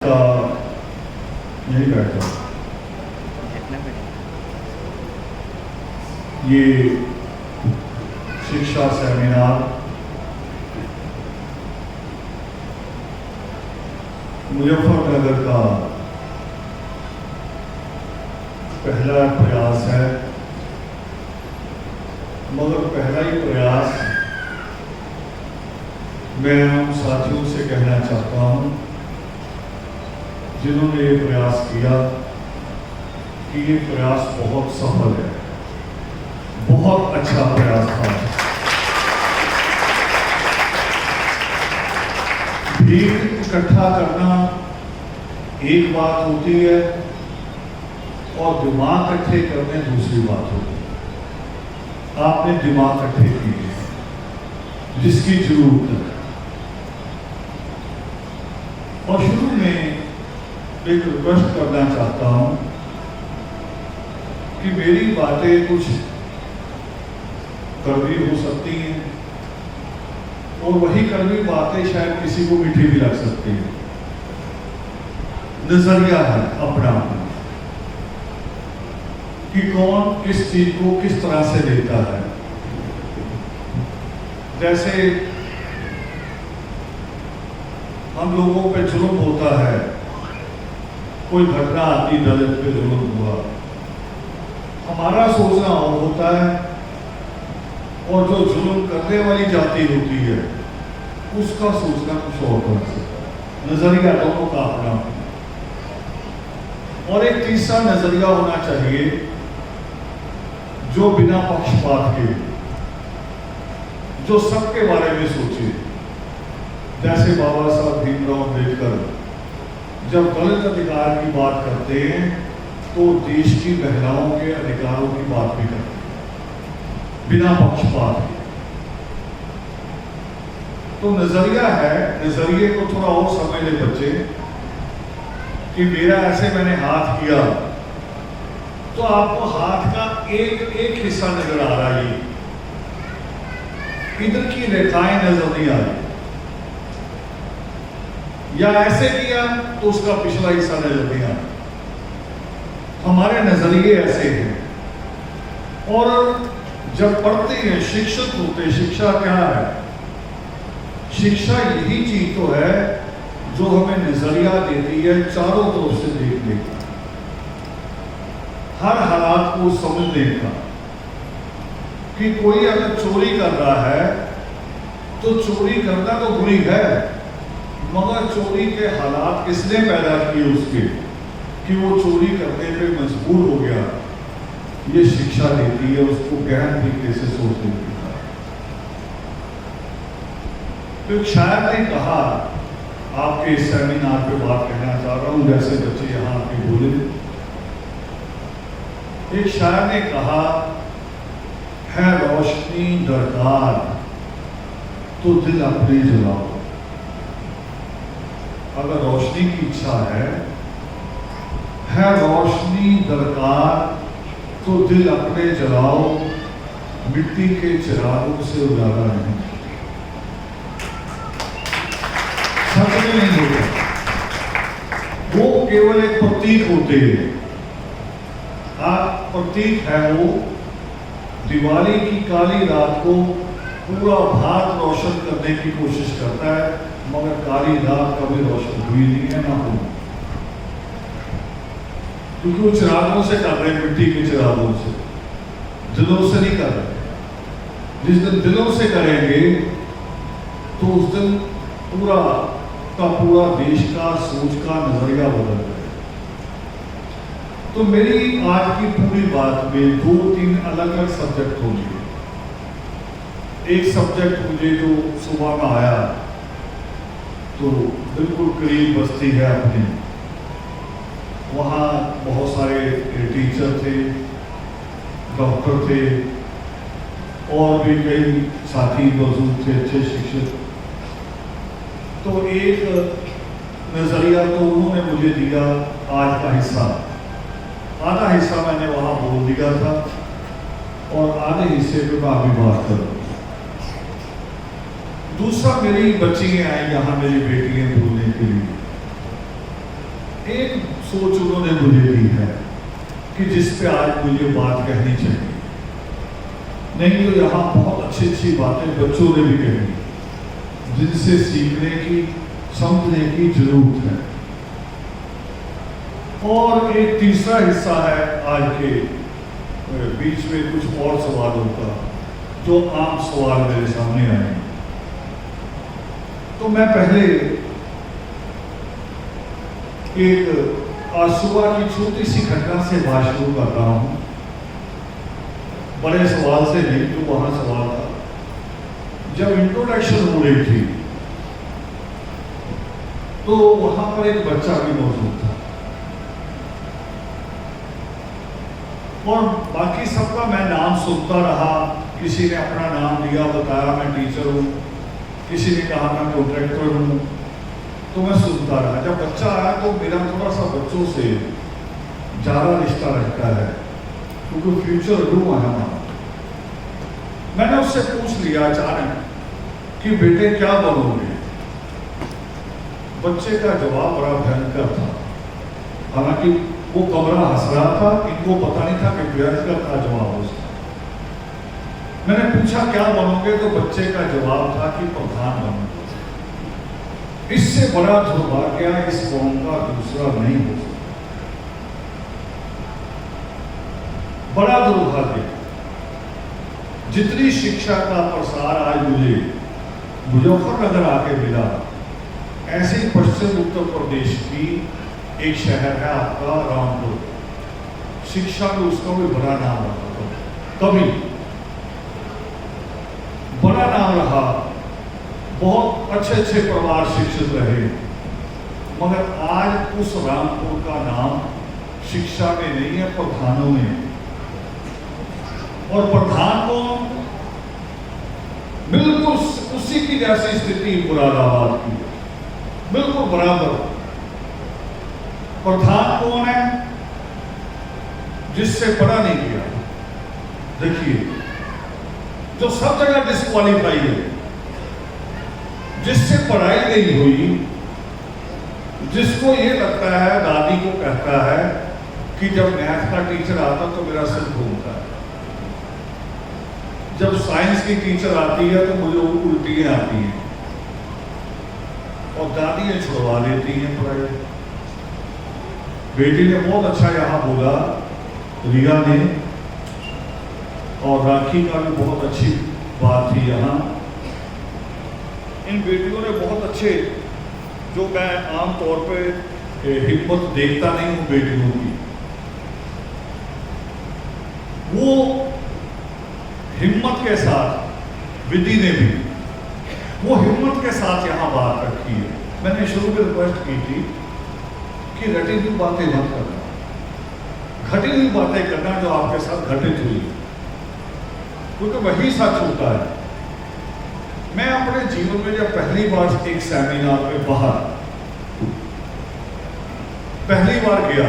यही बैठा ये शिक्षा सेमिनार मुजफ्फरनगर का पहला प्रयास है, मगर पहला ही प्रयास मैं उन साथियों से कहना चाहता हूं जिन्होंने ये प्रयास किया कि ये प्रयास बहुत सफल है, बहुत अच्छा प्रयास था। भीड़ इकट्ठा करना एक बात होती है और दिमाग इकट्ठे करने दूसरी बात होती है। आपने दिमाग इकट्ठे किए जिसकी जरूरत है, और शुरू में एक रिक्वेस्ट करना चाहता हूं कि मेरी बातें कुछ कड़वी हो सकती हैं और वही कड़वी बातें शायद किसी को मीठी भी लग सकती है। नजरिया है अपना कि कौन किस चीज को किस तरह से लेता है। जैसे हम लोगों पे जुल्म होता है, कोई घटना आती, दलित पे जुल्म हुआ, हमारा सोचना और होता है और जो जुल्म करने वाली जाति होती है उसका सोचना कुछ और तरह से। नजरिया दोनों का अपना। और एक तीसरा नजरिया होना चाहिए जो बिना पक्षपात के, जो सबके बारे में सोचे। जैसे बाबा साहब भीमराव अम्बेडकर जब दलित अधिकार की बात करते हैं तो देश की महिलाओं के अधिकारों की बात भी करते हैं बिना पक्षपात के। तो नजरिया है, नजरिए को थोड़ा और समझ ले बच्चे कि मेरा ऐसे मैंने हाथ किया तो आपको हाथ का एक एक हिस्सा नजर आ रहा है, इधर की रेखाएं नजर नहीं आ रही, या ऐसे किया तो उसका पिछला हिस्सा नजर नहीं आ रहा। हमारे नजरिए ऐसे हैं। और जब पढ़ते हैं, शिक्षित होते, शिक्षा क्या है? शिक्षा यही चीज तो है जो हमें नजरिया देती है चारों तरफ से देखने का, हर हालात को समझने का। कि कोई अगर चोरी कर रहा है तो चोरी करना तो बुरी है, मगर चोरी के हालात किसने पैदा किए उसके कि वो चोरी करने पे मजबूर हो गया, ये शिक्षा देती है उसको गहन तरीके से सोचने की। तो शायर ने कहा, आपके इस सेमिनार पे बात कहना चाह रहा हूं, जैसे बच्चे यहां आके बोले, एक शायर ने कहा है रोशनी दरकार तो दिल अपने जलाओ। अगर रोशनी की इच्छा है रोशनी दरकार तो दिल अपने जलाओ, मिट्टी के चिरागों से उजाला नहीं। सच में नहीं होता, वो केवल एक प्रतीक होते हैं। प्रतीक है वो दिवाली की काली रात को पूरा भारत रोशन करने की कोशिश करता है, मगर काली रात कभी रोशन हुई नहीं है, ना हो, क्योंकि वो चिरागों से कर रहे हैं, मिट्टी के चिरागों से, दिलों से नहीं कर रहे। जिस दिन दिलों से करेंगे तो उस दिन पूरा का पूरा देश का सोच का नजरिया बदल जाएगा। तो मेरी आज की पूरी बात में 2-3 अलग अलग सब्जेक्ट होंगे। एक सब्जेक्ट मुझे जो सुबह में आया तो बिल्कुल करीब बस्ती है अपनी, वहाँ बहुत सारे टीचर थे, डॉक्टर थे और भी कई साथी मौजूद थे, अच्छे शिक्षक। तो एक नजरिया तो उन्होंने मुझे दिया, आज का हिस्सा, आधा हिस्सा मैंने वहाँ बोल दिया था और आधे हिस्से पे मैं अभी बात करूँ। दूसरा, मेरी बच्चियां आई यहाँ, मेरी बेटियां बोलने के लिए, एक सोच उन्होंने मुझे दी है कि जिस पे आज मुझे बात कहनी चाहिए। नहीं तो यहाँ बहुत अच्छी अच्छी बातें बच्चों ने भी कही जिनसे सीखने की, समझने की जरूरत है। और एक तीसरा हिस्सा है आज के बीच में कुछ और सवालों का, जो आम सवाल मेरे सामने आए। तो मैं पहले एक आज सुबह की छोटी सी घटना से बात शुरू करता हूं, बड़े सवाल से नहीं। तो वहां सवाल था, जब इंट्रोडक्शन हो रही थी तो वहां पर एक बच्चा भी मौजूद था और बाकी सबका मैं नाम सुनता रहा। किसी ने अपना नाम दिया, बताया मैं टीचर हूं, किसी ने कहा मैं कॉन्ट्रैक्टर हूं, तो मैं सुनता रहा। जब बच्चा आया तो मेरा थोड़ा सा बच्चों से ज़्यादा रिश्ता रखता है क्योंकि फ्यूचर रूम है हमारा। मैंने उससे पूछ लिया अचानक कि बेटे क्या बनोगे। बच्चे का जवाब बड़ा भयंकर था, हालांकि वो कमरा हंस रहा था, इनको पता नहीं था कि भयंकर का जवाब उसका। मैंने पूछा क्या बनोगे, तो बच्चे का जवाब था कि प्रधान बनोगे। इससे बड़ा दुर्भाग्य इस कौम का दूसरा नहीं हो सकता। बड़ा दुर्भाग्य, जितनी शिक्षा का प्रसार आज मुझे मुजफ्फरनगर आके मिला, ऐसे ही पश्चिम उत्तर प्रदेश की एक शहर है आपका रामपुर, शिक्षा में उसका भी बड़ा नाम रहा, कभी बड़ा नाम रहा, बहुत अच्छे अच्छे परिवार शिक्षित रहे। मगर आज उस रामपुर का नाम शिक्षा में नहीं है, प्रधानों में। और प्रधान को बिल्कुल उसी की जैसी स्थिति मुरादाबाद की, बिल्कुल बराबर। प्रधान कौन है? जिससे पढ़ा नहीं किया। देखिए, जो सब जगह डिस्क्वालीफाई है, जिससे पढ़ाई नहीं हुई, जिसको ये लगता है, दादी को कहता है कि जब मैथ का टीचर आता तो मेरा सिर घूमता है, जब साइंस की टीचर आती है तो मुझे उल्टियां आती हैं, और दादियां छुड़वा लेती हैं पढ़ाई। बेटी ने बहुत अच्छा यहाँ बोला, रिया ने, और राखी का भी बहुत अच्छी बात थी यहाँ। इन बेटियों ने बहुत अच्छे, जो मैं आमतौर पे हिम्मत देखता नहीं हूँ बेटियों की, वो हिम्मत के साथ, विधि ने भी वो हिम्मत के साथ यहाँ बात रखी है। मैंने शुरू में रिक्वेस्ट की थी कि रटी हुई बातें मत करना, घटी हुई बातें करना जो आपके साथ घटित हुई, क्योंकि वही सच होता है। मैं अपने जीवन में जब पहली बार एक सेमिनार में बाहर पहली बार गया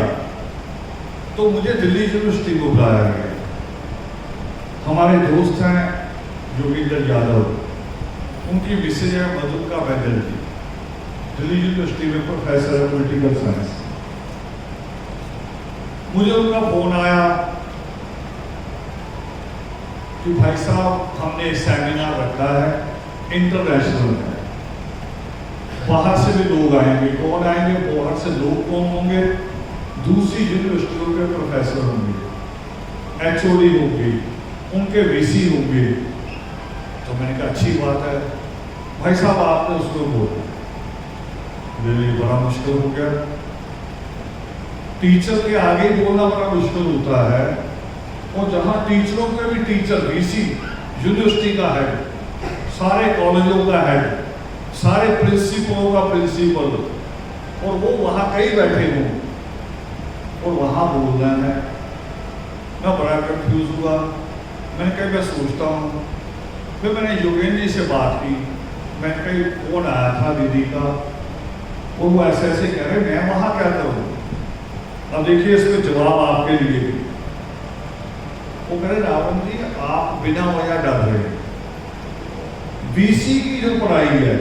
तो मुझे दिल्ली यूनिवर्सिटी में बुलाया गया। हमारे दोस्त हैं जोगिंदर यादव, उनकी मिसेज है मधुका बनर्जी, दिल्ली यूनिवर्सिटी में प्रोफेसर है पॉलिटिकल साइंस। मुझे उनका फोन आया कि भाई साहब हमने एक सेमिनार रखा है, इंटरनेशनल है, बाहर से भी लोग आएंगे। कौन आएंगे? बाहर से लोग कौन होंगे? दूसरी यूनिवर्सिटियों के प्रोफेसर होंगे, एचओडी होंगे, उनके वीसी होंगे। तो मैंने कहा अच्छी बात है भाई साहब, आपने उसको बोला। मेरे लिए बड़ा मुश्किल हो गया, टीचर के आगे बोलना बड़ा मुश्किल होता है, और जहां टीचरों के भी टीचर, वीसी, यूनिवर्सिटी का हेड, सारे कॉलेजों का हेड, सारे प्रिंसिपलों का प्रिंसिपल, और वो वहां कहीं बैठे हों और वहां बोलना है। मैं बड़ा कंफ्यूज हुआ। मैंने कहा मैं सोचता हूँ, फिर मैंने योगेंद्र जी से बात की। मैं कहीं फोन आया था दीदी का, और वो ऐसे ऐसे कह रहे मैं वहां क्या करूँ। अब देखिए इसमें जवाब आपके लिए भी। वो कह रहे रावण जी आप बिना वजह डर रहे हैं। वीसी की जो पढ़ाई है,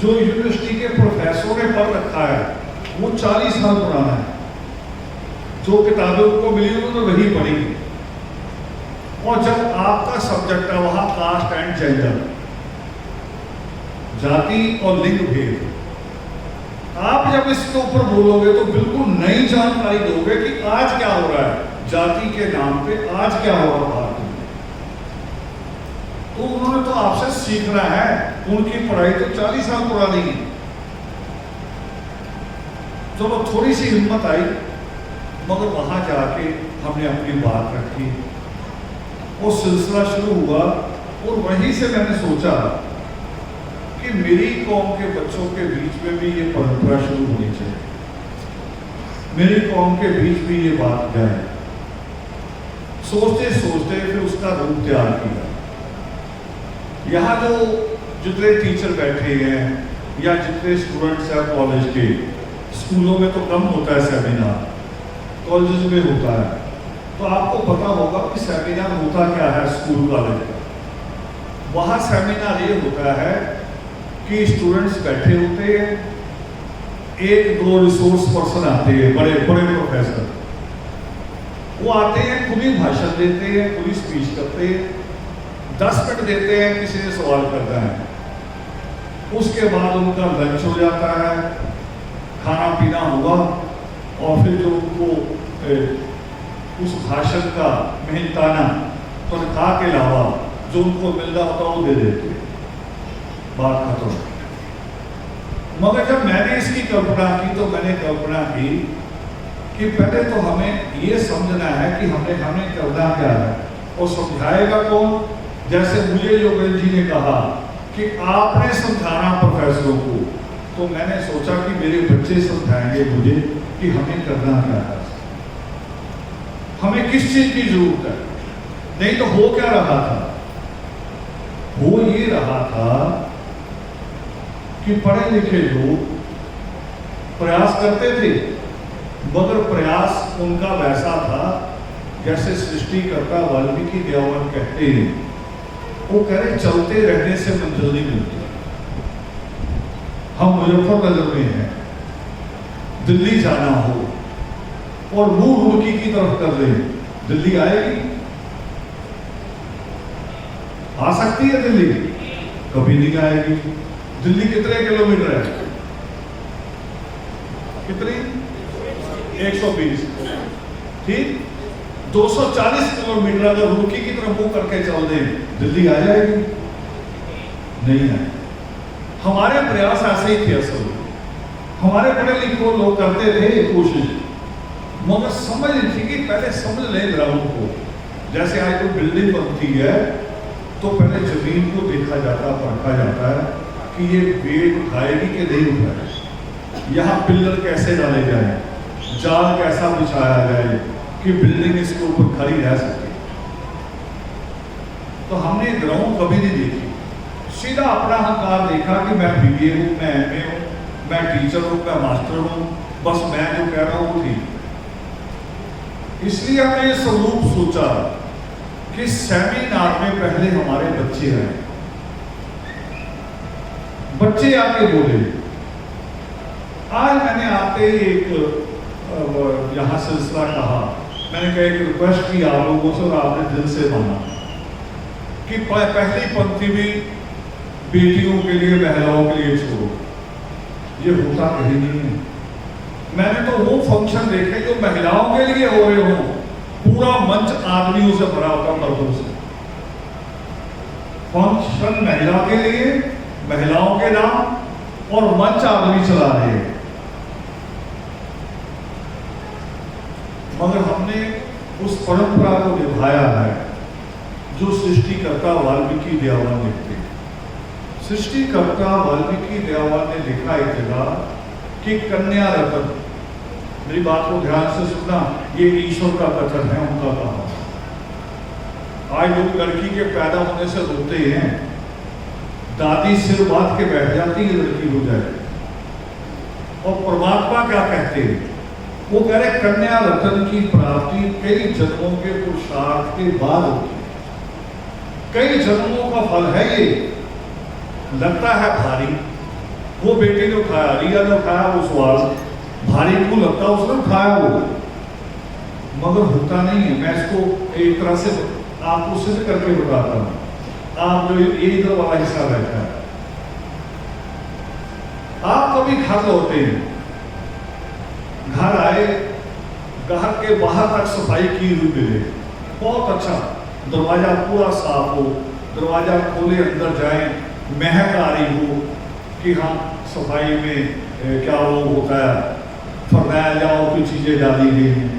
जो यूनिवर्सिटी के प्रोफेसरों ने पढ़ रखा है, वो 40 साल पुराना है। जो किताबें उनको मिली उन्होंने वही पढ़ी। और जब आपका सब्जेक्ट है वहां कास्ट एंड जेंडर, जाति और लिंग भेद, आप जब इसके ऊपर बोलोगे तो बिल्कुल नई जानकारी दोगे कि आज क्या हो रहा है जाति के नाम पे, आज क्या हो रहा भारत में। तो उन्होंने तो आपसे सीखना है, उनकी पढ़ाई तो 40 साल पुरानी है। चलो थोड़ी सी हिम्मत आई, मगर वहां जाके हमने अपनी बात रखी, वो सिलसिला शुरू हुआ। और वहीं से मैंने सोचा कि मेरी कौम के बच्चों के बीच में भी ये परंपरा शुरू होनी चाहिए, मेरी कौम के बीच भी ये बात जाए। सोचते सोचते फिर उसका रूप तैयार किया। यहाँ जो जितने टीचर बैठे हैं या जितने स्टूडेंट्स हैं कॉलेज के, स्कूलों में तो कम होता है सेमिनार, कॉलेज में होता है। तो आपको पता होगा कि सेमिनार होता क्या है स्कूल कॉलेज का। वहाँ सेमिनार ये होता है कि स्टूडेंट्स बैठे होते हैं, एक दो रिसोर्स पर्सन आते हैं, बड़े बड़े प्रोफेसर, वो आते हैं, खुद ही भाषण देते हैं, खुद ही स्पीच करते हैं, 10 मिनट देते हैं, किसी ने सवाल करना है। उसके बाद उनका लंच हो जाता है, खाना पीना हुआ, और फिर जो उनको उस भाषण का मेहनताना तनख्वाह के अलावा जो उनको मिल रहा होता वो दे देते, बात खत्म। मगर जब मैंने इसकी कल्पना की तो मैंने कल्पना की कि पहले तो हमें ये समझना है कि हमें करना क्या है, और समझाएगा कौन। जैसे मुझे योगेंद्र जी ने कहा कि आपने समझाना प्रोफेसरों को, तो मैंने सोचा कि मेरे बच्चे समझाएंगे मुझे कि हमें करना क्या है, हमें किस चीज की जरूरत है। नहीं तो हो क्या रहा था, हो ये रहा था कि पढ़े लिखे लोग प्रयास करते थे, मगर प्रयास उनका वैसा था जैसे सृष्टिकर्ता वाल्मीकि देवान कहते हैं, वो कह रहे चलते रहने से मंजिल नहीं मिलती। हम मुजफ्फरनगर में हैं, दिल्ली जाना हो और मुंह रुड़की की तरफ कर ले, दिल्ली आएगी? आ सकती है दिल्ली? कभी नहीं आएगी। दिल्ली कितने किलोमीटर है? कितनी? 120। ठीक, 240 किलोमीटर अगर रुड़की की तरफ मुंह करके चल दे, दिल्ली आ जाएगी? नहीं आए। हमारे प्रयास ऐसे ही थे। असल में हमारे पढ़े लिखे लोग करते थे कोशिश, मगर समझ थी कि पहले समझ ले ग्राउंड को। जैसे आज कोई बिल्डिंग बनती है तो पहले जमीन को देखा जाता, परखा जाता है कि ये वेट उठाएगी कि नहीं उठाएगी, यहाँ पिलर कैसे डाले जाए, जाल कैसा बिछाया जाए कि बिल्डिंग इसके ऊपर खड़ी रह सके। तो हमने ग्राउंड कभी नहीं देखी, सीधा अपना हंकार देखा कि मैं BA हूँ, मैं MA हूँ, मैं टीचर हूँ, मैं मास्टर हूँ, बस मैं जो कह रहा हूँ वो ठीक। इसलिए हमने ये स्वरूप सोचा कि सेमिनार में पहले हमारे बच्चे आए, बच्चे आके बोले। आज मैंने आते एक यहाँ सिलसिला कहा, मैंने कहा एक रिक्वेस्ट की आप लोगों से, और आपने दिल से माना कि पहली पंक्ति भी बेटियों के लिए, महिलाओं के लिए छोड़ो। ये होता कहीं नहीं है। मैंने तो वो फंक्शन देखे जो महिलाओं के लिए हो रहे हो, पूरा मंच आदमियों से भरा होता, मर्दों से। फंक्शन महिला के लिए, महिलाओं के नाम, और मंच आदमी चला रहे हैं। मगर हमने उस परंपरा को निभाया है जो सृष्टिकर्ता वाल्मीकि देवान लिखते हैं। सृष्टिकर्ता वाल्मीकि देवान ने लिखा एक जगह कि कन्या रतन, मेरी बात को ध्यान से सुनना, ये ईश्वर का कथन है, उनका कहा। आज लोग लड़की के पैदा होने से रोते हैं, दादी सिर बांध के बैठ जाती है लड़की हो जाए। और परमात्मा क्या कहते हैं? वो कह रहे कन्या रतन की प्राप्ति कई जन्मों के पुरुषार्थ के बाद होती है। कई जन्मों का फल है ये। लगता है भारी, वो बेटे ने उठाया, रिया ने उठाया वो सवाल, भारी को लगता उसने उठाया वो, मगर होता नहीं है। मैं इसको एक तरह से आपको सिद्ध करके बताता हूँ। आप जो ये इधर वाला हिस्सा रहता है, आप कभी घर लौटे, घर आए, घर के बाहर तक सफाई की हुई मिले, बहुत अच्छा, दरवाजा पूरा साफ हो, दरवाजा खोले अंदर जाए, महक आ रही हो कि हाँ सफाई में क्या वो होता है, फरमाया जाओ कुछ चीजें डाली गई हैं।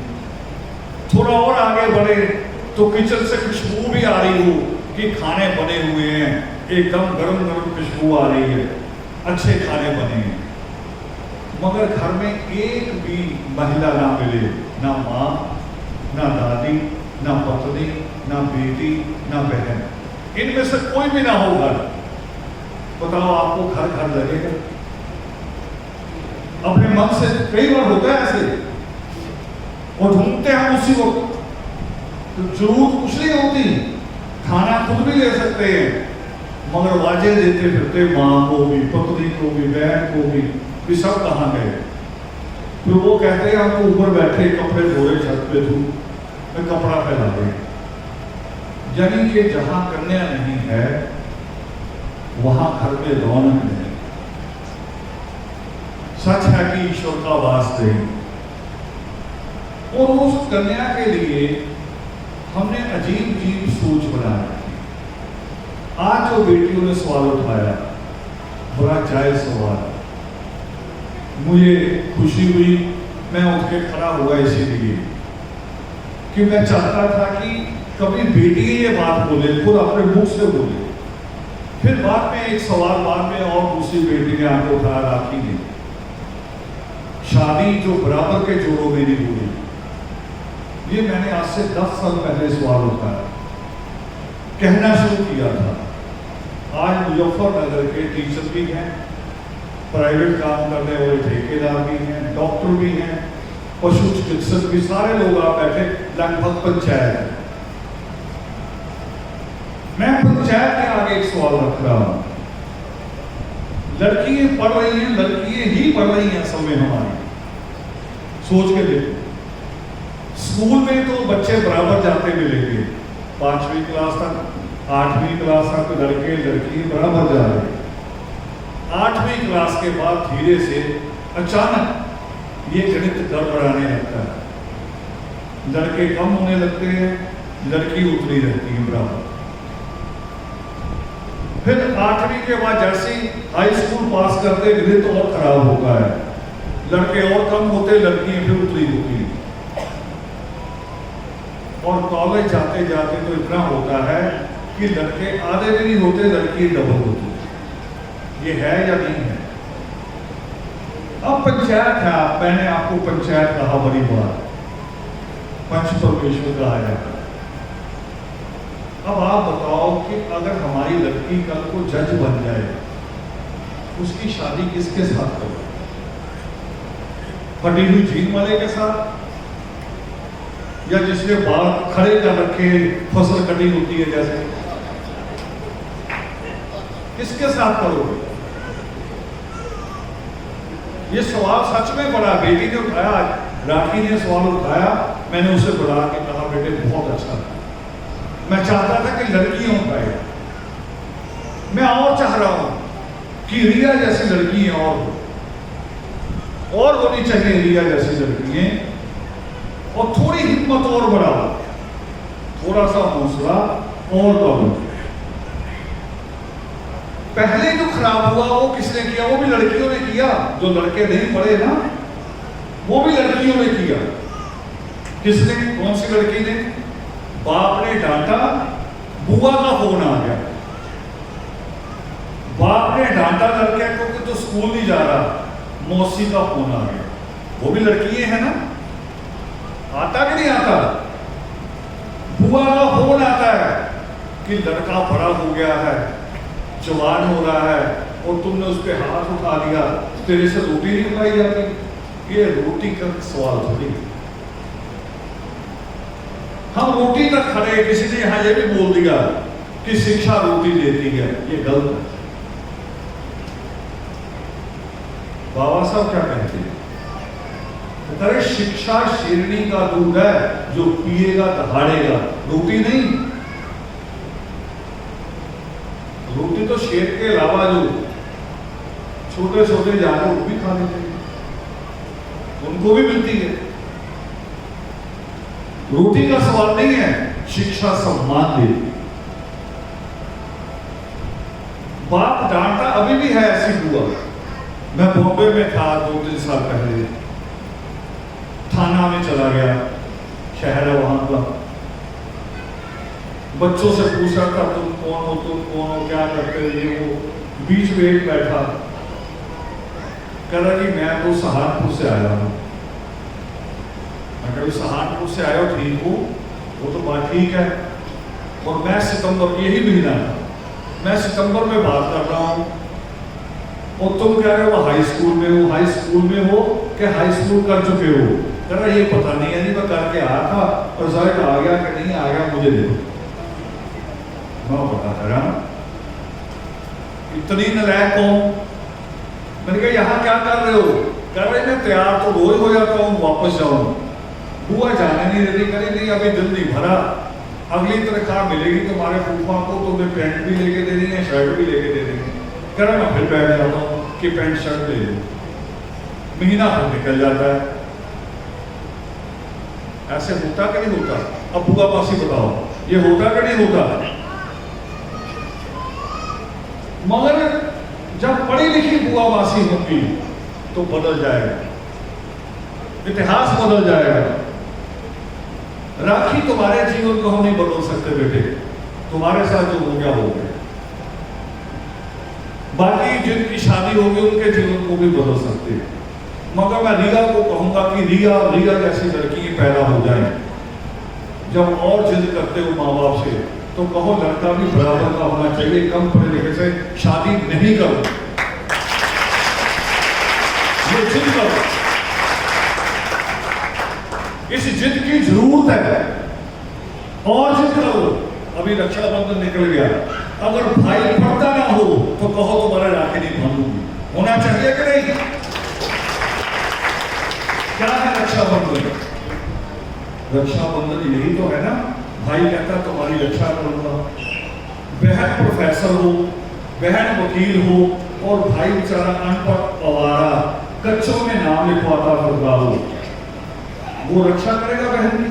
थोड़ा और आगे बढ़े तो किचन से खुशबू भी आ रही हो कि खाने बने हुए हैं, एकदम गरम गरम खुशबू आ रही है, अच्छे खाने बने हैं। मगर घर में एक भी महिला ना मिले, ना माँ, ना दादी, ना पत्नी, ना बेटी, ना बहन, इनमें से कोई भी ना हो घर, बताओ आपको घर घर लगेगा? अपने मन से कई बार होता है ऐसे, और ढूंढते हैं उसी वक्त, तो जरूरत कुछ नहीं होती, खाना खुद भी ले सकते हैं, मगर वाजे देते फिरते माँ को भी, पत्नी को भी, बहन को भी सब कहाँ गए? फिर वो कहते हैं हम ऊपर बैठे कपड़े धो रहे छत पे, धूप में कपड़ा फैला दे। यानी कि जहां कन्या नहीं है वहां घर में रौनक नहीं। सच है कि ईश्वर का वास नहीं, और उस कन्या के लिए हमने अजीब अजीब सोच बनाया। आज जो बेटियों ने सवाल उठाया, बड़ा जायज सवाल, मुझे खुशी हुई, मैं उठ के खड़ा हुआ इसीलिए कि मैं चाहता था कि कभी बेटी ये बात बोले, खुद अपने मुख से बोले। फिर बाद में एक सवाल, बाद में और दूसरी बेटी ने आगे उठाया, राखी ने, शादी जो बराबर के जोड़ों में नहीं हुई। ये मैंने आज से 10 साल पहले सवाल उठाया, कहना शुरू किया था। आज मुजफ्फरनगर के टीचर भी हैं, प्राइवेट काम करने वाले ठेकेदार भी हैं, डॉक्टर भी हैं, पशु चिकित्सक भी, सारे लोग आप बैठे, लगभग पंचायत है। मैं पंचायत के आगे एक सवाल रख रहा हूं। लड़कियां पढ़ रही हैं, लड़कियां ही पढ़ रही हैं असल में हमारी, सोच के देखो। स्कूल में तो बच्चे बराबर जाते मिलेंगे, 5वीं क्लास तक, 8वीं क्लास तक लड़के लड़की बराबर जा रहे हैं। 8वीं क्लास के बाद धीरे से अचानक ये गणित गड़बड़ाने लगता है, लड़के कम होने लगते हैं, लड़की उतनी रहती है बराबर। फिर 8वीं के बाद जैसे ही हाई स्कूल पास करते गणित और खराब होता है, लड़के और कम होते, लड़कियां फिर उतनी होती है। और कॉलेज जाते जाते तो इतना होता है कि लड़के आधे भी नहीं होते, लड़की डबल होती है। ये है या नहीं है? अब पंचायत है, मैंने आपको पंचायत कहा बड़ी बार, पंच परमेश्वर कहा जाता है। अब आप बताओ कि अगर हमारी लड़की कल को जज बन जाए, उसकी शादी किसके साथ करो? फटी हुई जीन वाले के साथ, या जिसने बाल खड़े कर रखे, फसल कटी होती है जैसे, किसके साथ करोगे? ये सवाल सच में बड़ा बेटी ने उठाया, राखी ने सवाल उठाया, मैंने उसे बुला के कहा, बेटे बहुत अच्छा, मैं चाहता था कि लड़कियां उठाए, मैं और चाह रहा हूं कि रिया जैसी लड़कियां और होनी चाहिए, रिया जैसी लड़कियां, और थोड़ी हिम्मत और बढ़ाओ, थोड़ा सा हौसला और करो। पहले जो खराब हुआ वो किसने किया? वो भी लड़कियों ने किया, जो लड़के नहीं पढ़े ना, वो भी लड़कियों ने किया। किसने? कौन सी लड़की ने? बाप ने डांटा, बुआ का फोन आ गया, बाप ने डांटा लड़के को कि तो स्कूल नहीं जा रहा, मौसी का फोन आ गया। वो भी लड़कियां हैं ना, आता कि नहीं आता? बुआ का फोन आता है कि लड़का बड़ा हो गया है, जवान हो रहा है, और तुमने उस पर हाथ उठा दिया, तेरे से रोटी नहीं खिलाई जाती। ये रोटी का सवाल थोड़ी, हम रोटी तक खड़े, किसी ने यहां ये भी बोल दिया कि शिक्षा रोटी देती है, ये गलत है। बाबा साहब क्या कहते हैं? अरे शिक्षा शेरनी का दूध है, जो पिएगा दहाड़ेगा, रोटी नहीं। रोटी तो शेर के अलावा जो छोटे छोटे जानवर वो भी खा लेते हैं, उनको भी मिलती है। रोटी का सवाल नहीं है, शिक्षा सम्मान दे। बाप डांटा अभी भी है, ऐसी हुआ। मैं बॉम्बे में था 2-3 साल पहले, थाना में चला गया, शहर है वहां का। बच्चों से पूछा था तुम कौन हो, क्या करते हो, ये वो। बीच में एक बैठा, कह रहा कि मैं तो सहारनपुर से आया हूं। मैं सहारनपुर से आया हो, ठीक हूँ, वो तो बात ठीक है। और मैं सितंबर, यही महीना था, मैं सितंबर में बात कर रहा हूं, और तुम कह रहे हो हाई स्कूल में हो। हाई स्कूल में हो कि हाई स्कूल कर चुके हो? कह रहा ये पता नहीं है, मैं करके आया था और रिजल्ट आ गया कि नहीं आ गया मुझे देखो। मैं पता कर रहा इतनी नलायक कौन? मैंने कहा यहाँ क्या कर रहे हो? कह रहे मैं तैयार तो रोज हो जाता हूँ, वापस जाऊँ। बुआ जाने नहीं दे रही, करे नहीं अभी दिल नहीं भरा, अगली तनख्वाह मिलेगी तुम्हारे फूफा को, तुम्हें पैंट भी लेके दे देंगे, शर्ट भी लेके दे देंगे। कह रहा मैं फिर बैठ जाता हूँ कि पैंट शर्ट ले लो। महीना भर निकल जाता है। ऐसे होता कि नहीं होता? अब बुआ मासी बताओ, ये होता कि नहीं होता? मगर जब पढ़ी लिखी बुआ मासी होगी तो बदल जाएगा, इतिहास बदल जाएगा। राखी तुम्हारे जीवन को हम नहीं बदल सकते बेटे, तुम्हारे साथ जो हो गया हो गया। बाकी जिनकी शादी होगी उनके जीवन को भी बदल सकते हैं। मगर मैं रिया को कहूंगा कि रिया जैसी लड़की पैदा हो जाए। जब और जिद करते हो माँ बाप से तो कहो लड़का भी बराबर का होना चाहिए, कम पढ़े लिखे से शादी नहीं करो, ये जिद करो। इस जिद की जरूरत है, और जिद करो। अभी रक्षाबंधन निकल गया, अगर भाई पढ़ता ना हो तो कहो तुम्हारा राखी नहीं बांधूंगी, होना चाहिए कि नहीं? क्या है रक्षाबंधन? रक्षाबंधन यही तो है ना, भाई कहता तुम्हारी रक्षा करूंगा। बहन प्रोफेसर हो, बहन वकील हो, और भाई बेचारा अनपढ़ आवारा कच्चों में नाम लिखवाता फिरता हो, वो रक्षा करेगा बहन की?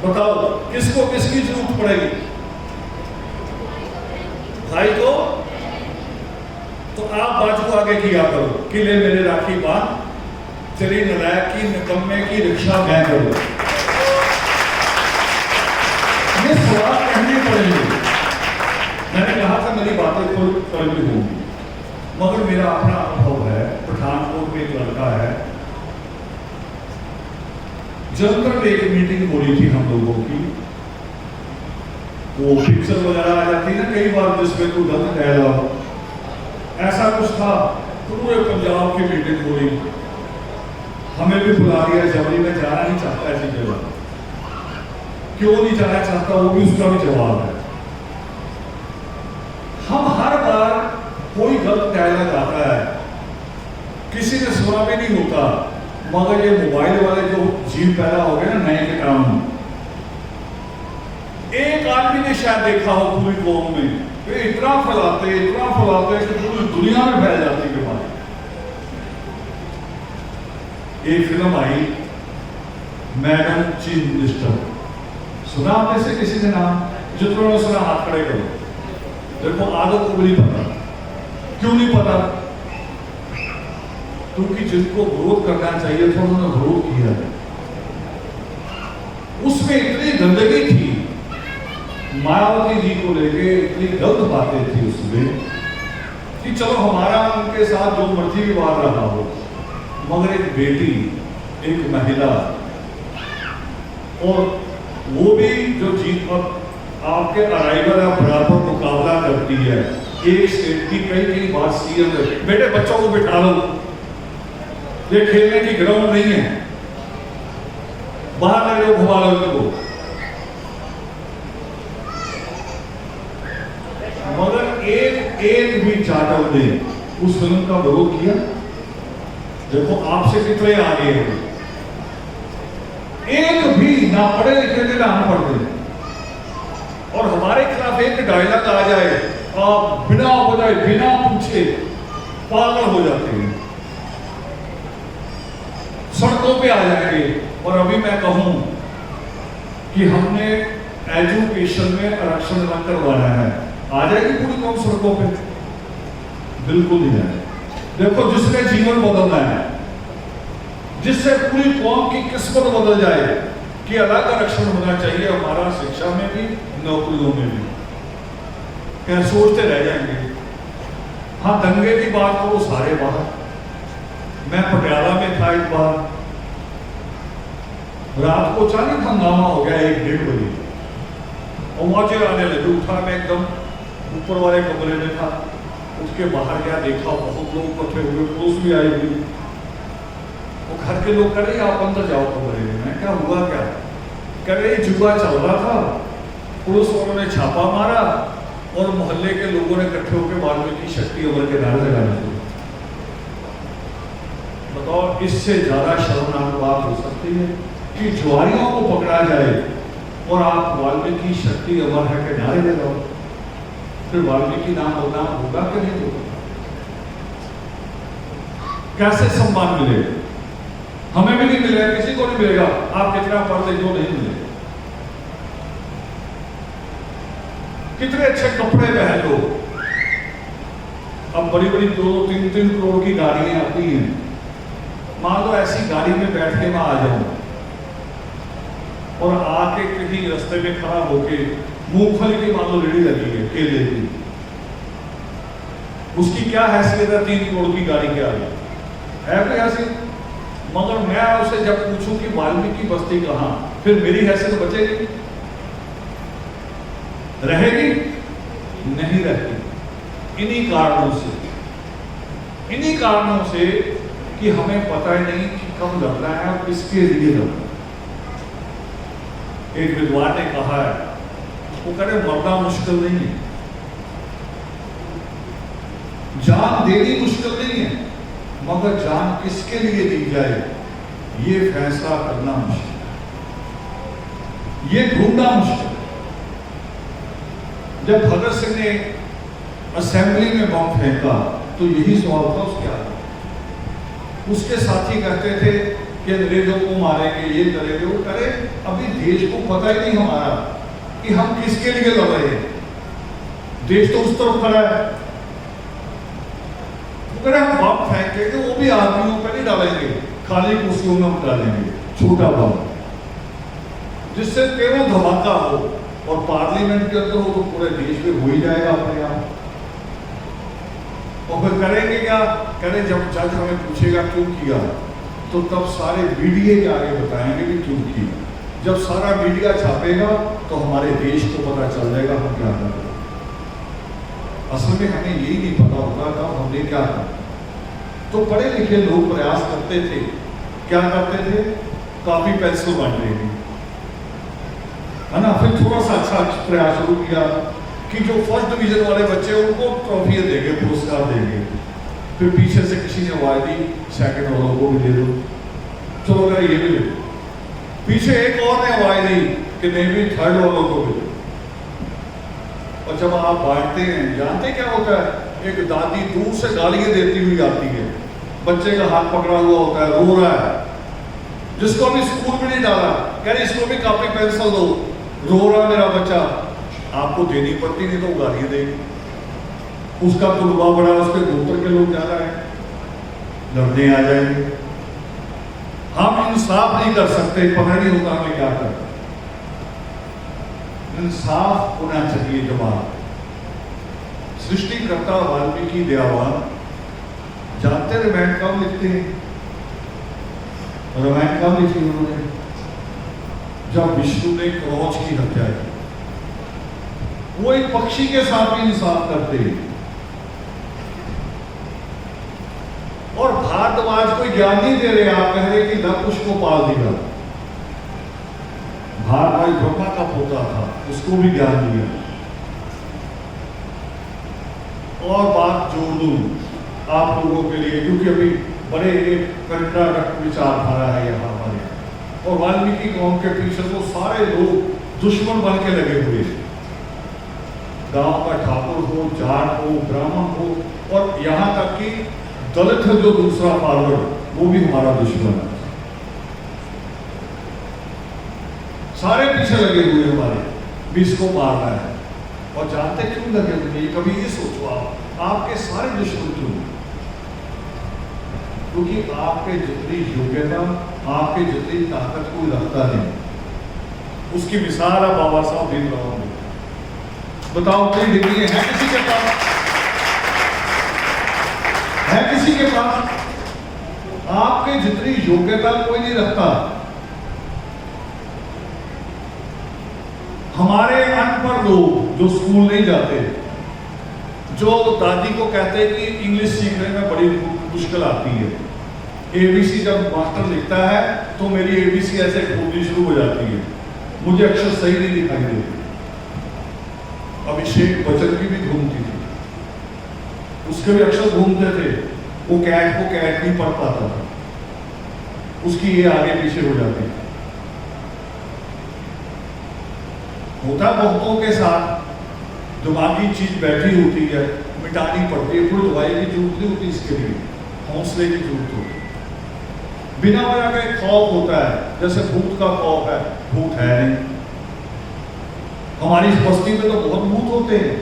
बताओ किसको किसकी जरूरत पड़ेगी? भाई को? तो आप बात को आगे किया करो कि ले मेरे राखी बांध, तेरी नलायक की निकम्मे की रक्षा मैं करूं। ये सवाल कहने पड़ेंगे। मैंने कहा था मेरी बातें खुद कड़वी होंगी, मगर मेरा अपना अनुभव है। पठानकोट में एक लड़का है, जलंधर में एक मीटिंग हो रही थी हम लोगों की, वो पिक्चर वगैरह आ जाती है ना कई बार जिसमें तू गलत डायलॉग, ऐसा कुछ था। पूरे पंजाब की मीटिंग हो रही, हमें भी बुला दिया जबरी। में जाना नहीं चाहता ऐसी जगह, क्यों नहीं जाना चाहता वो भी उसका भी जवाब है। हम हर बार कोई गलत डायलॉग आता है, किसी ने सुना भी नहीं होता, मगर ये मोबाइल वाले जो जीव पैदा हो गए ना नए के काम, एक आदमी ने शायद देखा हो पूरी कौम में, वे इतना फैलाते कि पूरी दुनिया में फैल जाती है बीमारी। एक फिल्म आई मैडम चीफ मिनिस्टर, सुना आपने से किसी ने नाम? जितनों ने सुना हाथ खड़े करो। देखो आदत को भी नहीं पता। क्यों नहीं पता? क्योंकि जिनको विरोध करना चाहिए था उन्होंने विरोध किया है। उसमें इतनी गंदगी थी, मायावती जी को लेके इतनी गलत बातें थी उसमें कि चलो हमारा उनके साथ जो मर्जी विवाद रहा हो, मगर एक बेटी, एक महिला, और वो भी जो जीत पर आपके अराइवल या बराबर मुकाबला करती है, एक स्टेट की कई बात सीएम है, बेटे बच्चों को बिठा लो, ये खेलने की ग्राउंड नहीं है, बाहर ले लो, घुमा लो इनको। मगर एक भी जाटव ने उस फिल्म का विरोध किया। देखो आपसे कितने आगे हैं, एक भी ना पढ़े लिखे थे ना अनपढ़ थे, और हमारे खिलाफ एक डायलॉग आ जाए, आप बिना वजह बिना पूछे पागल हो जाते हैं, सड़कों पे आ जाएंगे। और अभी मैं कहूं कि हमने एजुकेशन में आरक्षण न करवाना है, आ जाएगी पूरी कौम सड़कों पे? बिल्कुल नहीं आए। देखो, जिसने जीवन बदलना है, जिससे पूरी कौम की किस्मत बदल जाए कि अलग आरक्षण होना चाहिए हमारा, शिक्षा में भी नौकरियों में भी, क्या सोचते रह जाएंगे? हाँ, दंगे की बात करो, सारे बाहर। मैं पटियाला में था एक बार, रात को अचानक हंगामा हो गया 1-1:30 बजे, और मौजे आने लगे। उठा, मैं एकदम ऊपर वाले कमरे में था, उठ के बाहर गया, देखा बहुत लोग इकट्ठे हुए, पुलिस भी आई हुई। वो घर के लोग कह रहे आप अंदर जाओ कमरे में। मैं क्या हुआ क्या? कह रहे जुआ चल रहा था, पुलिस वालों ने छापा मारा और मोहल्ले के लोगों ने इकट्ठे होकर वाल्मीकि शक्ति अमर के नारे लगाने लगे। बताओ, इससे ज्यादा शर्मनाक बात हो सकती है कि जुआरियों को पकड़ा जाए और आप वाल्मीकि शक्ति अमर है के नारे लगाओ? फिर वाल्मीकि नाम होगा कि नहीं होगा? कैसे सम्मान मिलेगा? हमें भी नहीं मिलेगा, किसी को नहीं मिलेगा। आप कितना पढ़ते जो नहीं मिलेगा। कितने अच्छे कपड़े पहन लो, अब बड़ी बड़ी 2-3 करोड़ की गाड़ियां आती हैं। मान लो ऐसी गाड़ी में बैठ के मैं आ जाऊं और आके कहीं रास्ते में खड़ा होके मूंगफली की मान लो रेडी लगी है, केले की, उसकी क्या हैसियत है? 3 करोड़ की गाड़ी के आगे है कोई हैसियत? मगर मैं उसे जब पूछूं कि वाल्मीकि बस्ती कहां, फिर मेरी हैसियत बचेगी? रहेगी? नहीं रहती। इन्हीं कारणों से कि हमें पता ही नहीं कि कब लड़ना है और किसके लिए लड़ना है। एक विद्वान ने कहा है, वो कह रहे मरना मुश्किल नहीं है, जान देनी मुश्किल नहीं है, मगर जान किसके लिए दी जाए ये फैसला करना मुश्किल है, ये ढूंढना मुश्किल है। जब भगत सिंह ने असेंबली में बम फेंका तो यही सवाल था उसके आगे। उसके साथी कहते थे कि अंग्रेजों को मारेंगे, ये करेंगे, वो करे। अभी देश को पता ही नहीं हमारा कि हम किसके लिए लड़ रहे हैं। देश तो उस तरफ खड़ा है। अगर हम बम फेंकेंगे वो भी आदमियों पर नहीं डालेंगे, खाली कुर्सियों में हम डालेंगे छोटा बम, जिससे केवल धमाका हो, और पार्लियामेंट के अंदर वो तो पूरे देश में हो ही जाएगा अपने आप। और फिर करेंगे क्या? करें जब जज हमें पूछेगा क्यों किया, तो तब सारे मीडिया के आगे बताएंगे कि क्यों किया। जब सारा मीडिया छापेगा तो हमारे देश को पता चल जाएगा हम क्या कर रहे हैं। असल में हमें यही नहीं पता होता था हमने क्या करा। तो पढ़े लिखे लोग प्रयास करते थे, क्या करते थे? कॉपी पेंसिल बांटेंगे, है ना। फिर थोड़ा सा अच्छा प्रयास शुरू किया कि जो फर्स्ट डिवीजन वाले बच्चे उनको ट्रॉफियां देंगे, पुरस्कार देंगे। फिर पीछे से किसी ने आवाज दी सेकंड वालों को भी दे दो, चलो अगर ये भी दे दो। पीछे एक और ने आवाज दी कि नहीं भी थर्ड वालों को भी दो। और जब आप बांटते हैं, जानते क्या होता है? एक दादी दूर से गालियां देती हुई आती है, बच्चे का हाथ पकड़ा हुआ होता है, रो रहा है, जिसको अभी स्कूल में नहीं डाला, कह रही इसको भी कॉपी पेंसिल दो, रो रहा मेरा बच्चा। आपको देनी पड़ती नहीं तो गालियां देगी। उसका तुलबा बड़ा, उसके गोत्र के लोग ज्यादा है, लड़ने आ जाएंगे। हम इंसाफ नहीं कर सकते, पता नहीं होता हमें क्या करना। इंसाफ होना चाहिए। जवाब सृष्टिकर्ता वाल्मीकि दयावान जानते रामायण कब लिखते हैं? रामायण कब लिखी उन्होंने? जब विष्णु ने क्रौच की हत्या की। वो एक पक्षी के साथ भी इंसाफ करते हैं। और भारद्वाज कोई ज्ञान नहीं दे रहे, आप कह रहे कि लव उसको पाल दिया। भारद्वाज ब्रह्मा का पोता था, उसको भी ज्ञान दिया। और बात जोड़ दूं आप लोगों के लिए, क्योंकि अभी बड़े कंट्राडक्ट विचारधारा है यहाँ हमारे। और वाल्मीकि की कौम के पीछे तो सारे लोग दुश्मन बन के लगे हुए हैं। गांव का ठाकुर हो, जाट हो, ब्राह्मण हो, और यहाँ तक कि दलित है जो दूसरा फॉरवर्ड, वो भी हमारा दुश्मन है। सारे पीछे लगे हुए हमारे भी इसको मारना है। और जानते क्यों लगे हुए? कभी ये सोचो आप, आपके सारे दुश्मन क्यों? क्योंकि आपके जितनी योग्यता, आपके जितनी ताकत कोई रखता नहीं। उसकी मिसाल है बाबा साहब भीमराव ने। बताओ कोई डिग्री है किसी के पास? है किसी के पास? आपके जितनी योग्यता कोई नहीं रखता। हमारे अनपढ़ लोग जो स्कूल नहीं जाते, जो दादी को कहते हैं कि इंग्लिश सीखने में बड़ी मुश्किल आती है, एबीसी जब मास्टर लिखता है तो मेरी एबीसी ऐसे घूमनी शुरू हो जाती है, मुझे अक्षर सही नहीं दिखाई देते। अभिषेक बच्चन की भी घूमती थी, उसके भी अक्षर घूमते थे, वो कैट को कैट नहीं पढ़ पाता था, उसकी ये आगे पीछे हो जाती थी। होता बहुतों के साथ दिमागी चीज बैठी होती है, मिटानी पड़ती है। कोई दवाई की जरूरत नहीं होती इसके लिए, हौसले की जरूरत होती है। बिना वजह का एक खौफ होता है, जैसे भूत का खौफ है, भूत है नहीं। हमारी बस्ती में तो बहुत भूत होते हैं,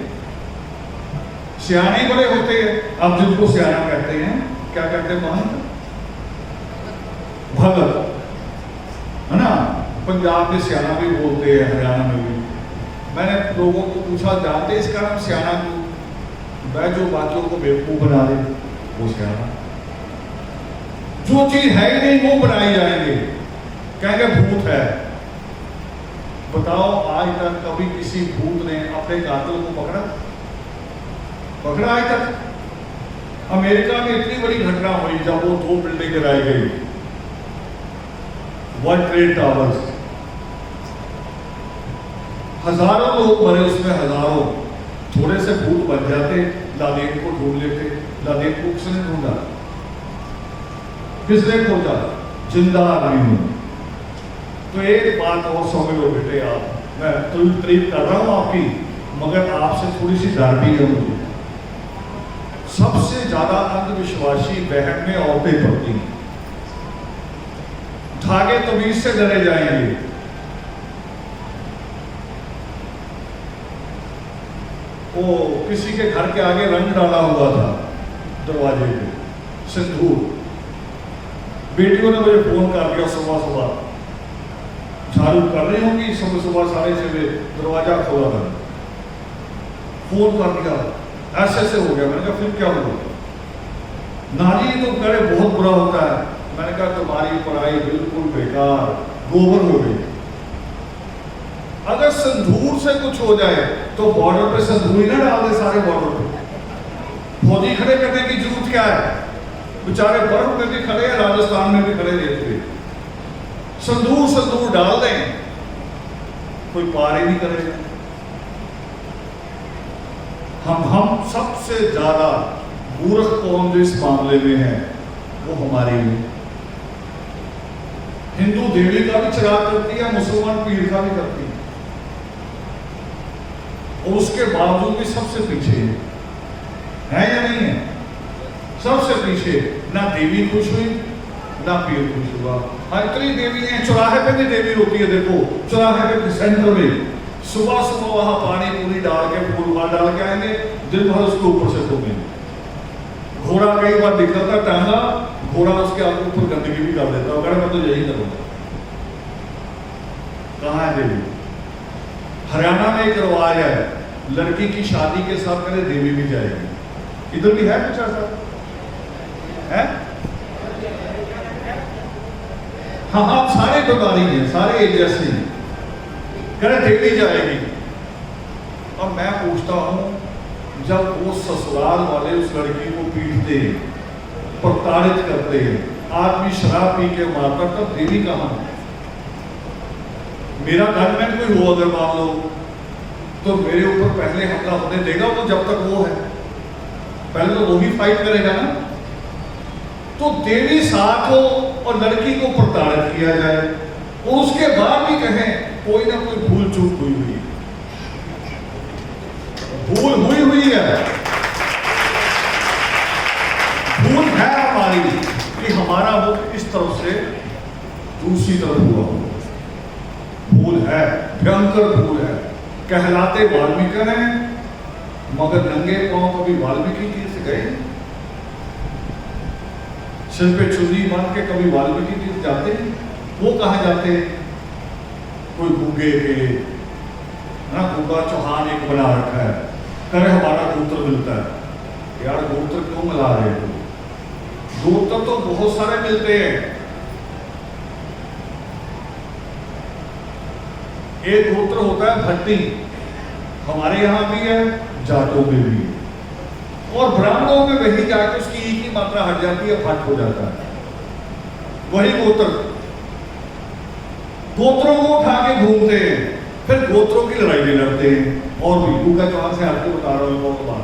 सियाने बड़े होते हैं। अब जिनको सियाना कहते हैं, क्या कहते हैं? महंत, भगत, है ना? पंजाब में सियाना भी बोलते हैं, हरियाणा में भी। मैंने लोगों को पूछा, जानते इसका नाम सियाना क्यों? वह जो बाकियों को बेवकूफ बना दे वो सियाना। जो चीज है ही नहीं वो बनाई जाएंगे, कहेंगे भूत है। बताओ आज तक कभी किसी भूत ने अपने कातिल को पकड़ा? पकड़ा आज तक? अमेरिका में इतनी बड़ी घटना हुई जब वो 2 बिल्डिंग गिराई गई, वर्ल्ड ट्रेड टावर्स, हजारों लोग मरे उसमें, हजारों। थोड़े से भूत बन जाते, लादेन को ढूंढ लेते। लादेन को किसने ढूंढा? किसने खोजा? जिंदा नहीं हूं। तो एक बात और समझ लो बेटे, आप, मैं तो तारीफ कर रहा हूं आपकी, मगर आपसे थोड़ी सी डर भी है मुझे। सबसे ज्यादा अंधविश्वासी बहन में औरतें पड़ती हैं। धागे तमीज से डरे जाएंगे। वो किसी के घर के आगे रंग डाला हुआ था दरवाजे पे, सिंदूर। बेटियों ने मुझे फोन कर दिया सुबह सुबह, झाड़ू कर रही होंगी, सुबह सुबह 6:30 दरवाजा खोला था, फोन कर दिया, ऐसे हो गया। मैंने कहा फिर क्या हुआ? नारी तो करे बहुत बुरा होता है। मैंने कहा तुम्हारी पढ़ाई बिल्कुल बेकार, गोबर हो गई। अगर संदूर से कुछ हो जाए तो बॉर्डर पे संदूर ही ना डाल दे सारे बॉर्डर पे। फौजी खड़े करने की जरूरत क्या है? बेचारे बर्फ में भी खड़े हैं, राजस्थान में भी खड़े रहते। संदूर डाल दें, कोई पार ही नहीं करेगा। हम सबसे ज्यादा मूर्ख कौम जो इस मामले में है वो हमारी है। हिंदू देवी का भी चिराग करती है, मुसलमान पीर का भी करती है, और उसके बावजूद भी सबसे पीछे है या नहीं है? सबसे पीछे। ना देवी खुश हुई ना पीर खुश हुआ। इतनी देवी है, चौराहे पे भी देवी होती है। देखो चौराहे पे सेंटर में सुबह सुबह वहां पानी पूरी डाल के, फूल डाल के आएंगे, दिन भर उसके ऊपर से घूमेंगे। घोड़ा कई बार निकलता टांगा, घोड़ा उसके ऊपर गंदगी भी कर देता, अगर मैं तो यही करूंगा। कहाँ है देवी? हरियाणा में एक रिवाज है, लड़की की शादी के साथ करे देवी भी जाएगी। इधर भी है कुछ ऐसा है? हाँ, आप सारे बंगाली हैं, सारे एक जैसे हैं, करे देवी जाएगी। और मैं पूछता हूं, जब वो ससुराल वाले उस लड़की को पीटते हैं, प्रताड़ित करते हैं, आदमी शराब पी के मारता, तब देवी कहां? मेरा घर में कोई हो अगर मान लो, तो मेरे ऊपर पहले हमला होने देगा वो, जब तक वो है, पहले तो वो ही फाइट करेगा ना। तो देवी साथ हो और लड़की को प्रताड़ित किया जाए, और उसके कहें कोई ना कोई भूल चूक हुई हुई है, भूल हुई हुई है। भूल है हमारी कि हमारा मुख इस तरफ से दूसरी तरफ हुआ, भूल है, भयंकर भूल है। कहलाते वाल्मीकि हैं मगर नंगे पांव कभी वाल्मीकि तीर्थ गए? सिर पे चुन्नी बांध के कभी वाल्मीकि तीर्थ जाते? वो कहाँ जाते? कोई गूंगे के ना, गूंगा चौहान एक बना रखा है, करे हमारा गोत्र मिलता है। यार गोत्र क्यों मिला रहे हो? गोत्र तो बहुत सारे मिलते हैं। एक गोत्र होता है भट्टी, हमारे यहां भी है, जाटों में भी है, और ब्राह्मणों में वही जाके उसकी ई की मात्रा हट जाती है, फट हो जाता है, वही गोत्र। गोत्रों को उठा के घूमते हैं, फिर गोत्रों की लड़ाई भी लड़ते हैं। और भी गूंगा चौहान से आपको बता रहा हूं बहुत बार,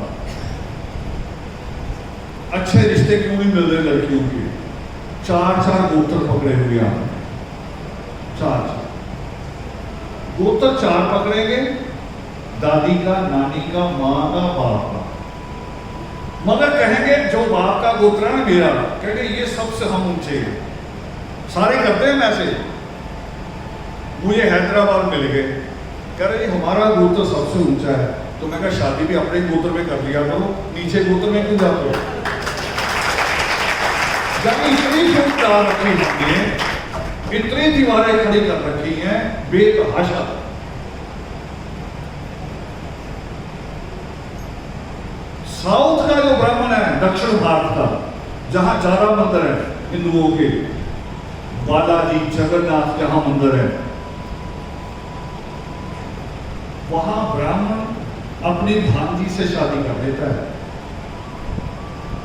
अच्छे रिश्ते क्यों नहीं मिल रहे लड़कियों के? 4-4 गोत्र पकड़े हुए आप, 4 गोत्र 4 पकड़ेंगे, दादी का, नानी का, माँ का, बाप का, मगर कहेंगे जो बाप का गोत्र है मेरा, कहेंगे ये सबसे हम ऊंचे हैं, सारे करते हैं मैसेज। मुझे हैदराबाद मिल गए, कह रहे हमारा गोत्र सबसे ऊंचा है, तो मैं कहा शादी भी अपने गोत्र में कर लिया करो, नीचे गोत्र में क्यों जाते हो? जब इतनी छूट डाल रखी हमने, इतनी दीवारें खड़ी कर रखी हैं बेतहाशा, साउथ का जो ब्राह्मण है, दक्षिण भारत का, जहां ज्यादा मंदिर है हिंदुओं के, बालाजी जगन्नाथ जहां मंदिर है, वहां ब्राह्मण अपनी भांजी से शादी कर देता है,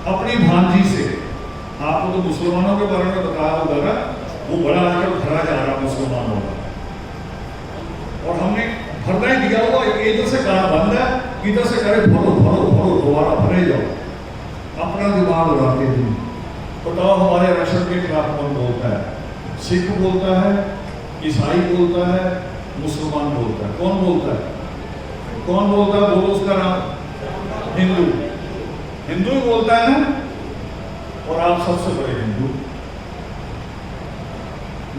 अपनी भांजी से। आपको तो मुसलमानों के बारे में बताया होगा ना, वो बड़ा आजकल भरा जा रहा मुसलमानों का, और हमने भरना ही दिया हुआ, इधर से कहा बंद है, इधर से करे भरो भरो भरो, दोबारा भरे जाओ, अपना दिमाग उड़ाते हैं। बताओ हमारे रशद के खिलाफ कौन बोलता है? सिख बोलता है, ईसाई बोलता है, मुसलमान बोलता है। कौन बोलता है? कौन बोलता है? बोलो उसका नाम। हिंदू, हिंदू ही बोलता है ना, और आप सबसे बड़े हिंदू।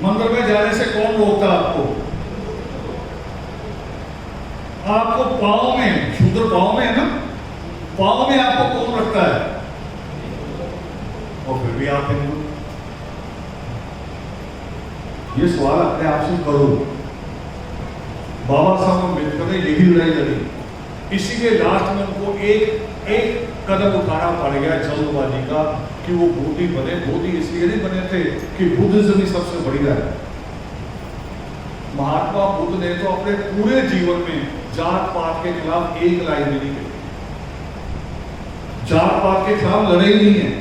मंदिर में जाने से कौन रोकता है आपको? आपको पांव में, शूद्र पांव में है ना, पांव में आपको कौन रखता है? और फिर भी आप हिंदू। ये सवाल अपने आप से करो। बाबा साहब अम्बेडकर ने यही लड़ाई लड़ी, इसीलिए लास्ट में उनको एक कदम उठाना पड़ गया जल्दबाजी का कि वो बोधि बने। बोधि इसलिए नहीं बने थे कि बुद्धिज्म ही सबसे बढ़िया है। महात्मा बुद्ध ने तो अपने पूरे जीवन में जात पात के खिलाफ एक लाइन भी नहीं कही, जात पात के खिलाफ लड़े ही नहीं है।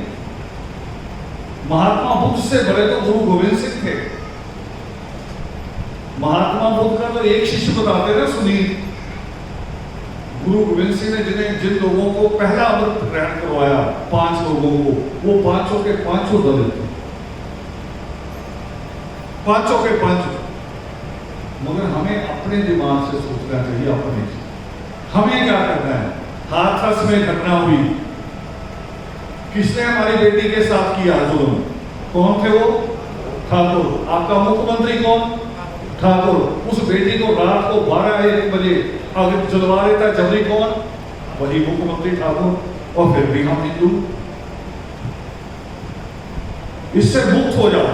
महात्मा बुद्ध से बड़े तो गुरु गोविंद सिंह थे। महात्मा बुद्ध का तो एक शिष्य बताते ना, सुनील। गुरु गोविंद सिंह ने जिन लोगों को पहला अमृत ग्रहण करवाया, 5 लोगों को, वो 5 के 5 दलित थे, 5 के 5। मगर हमें अपने दिमाग से सोचना चाहिए, अपने हमें क्या करना है। हाथरस में घटना हुई, किसने हमारी बेटी के साथ किया जुल्म? कौन थे वो? ठाकुर। आपका मुख्यमंत्री कौन? ठाकुर। उस बेटी को रात को 12-1 बजे अगर जलवा रहा था, जबरी कौन? वही मुख्यमंत्री ठाकुर। और फिर भी हम हिंदू। इससे मुक्त हो जाओ,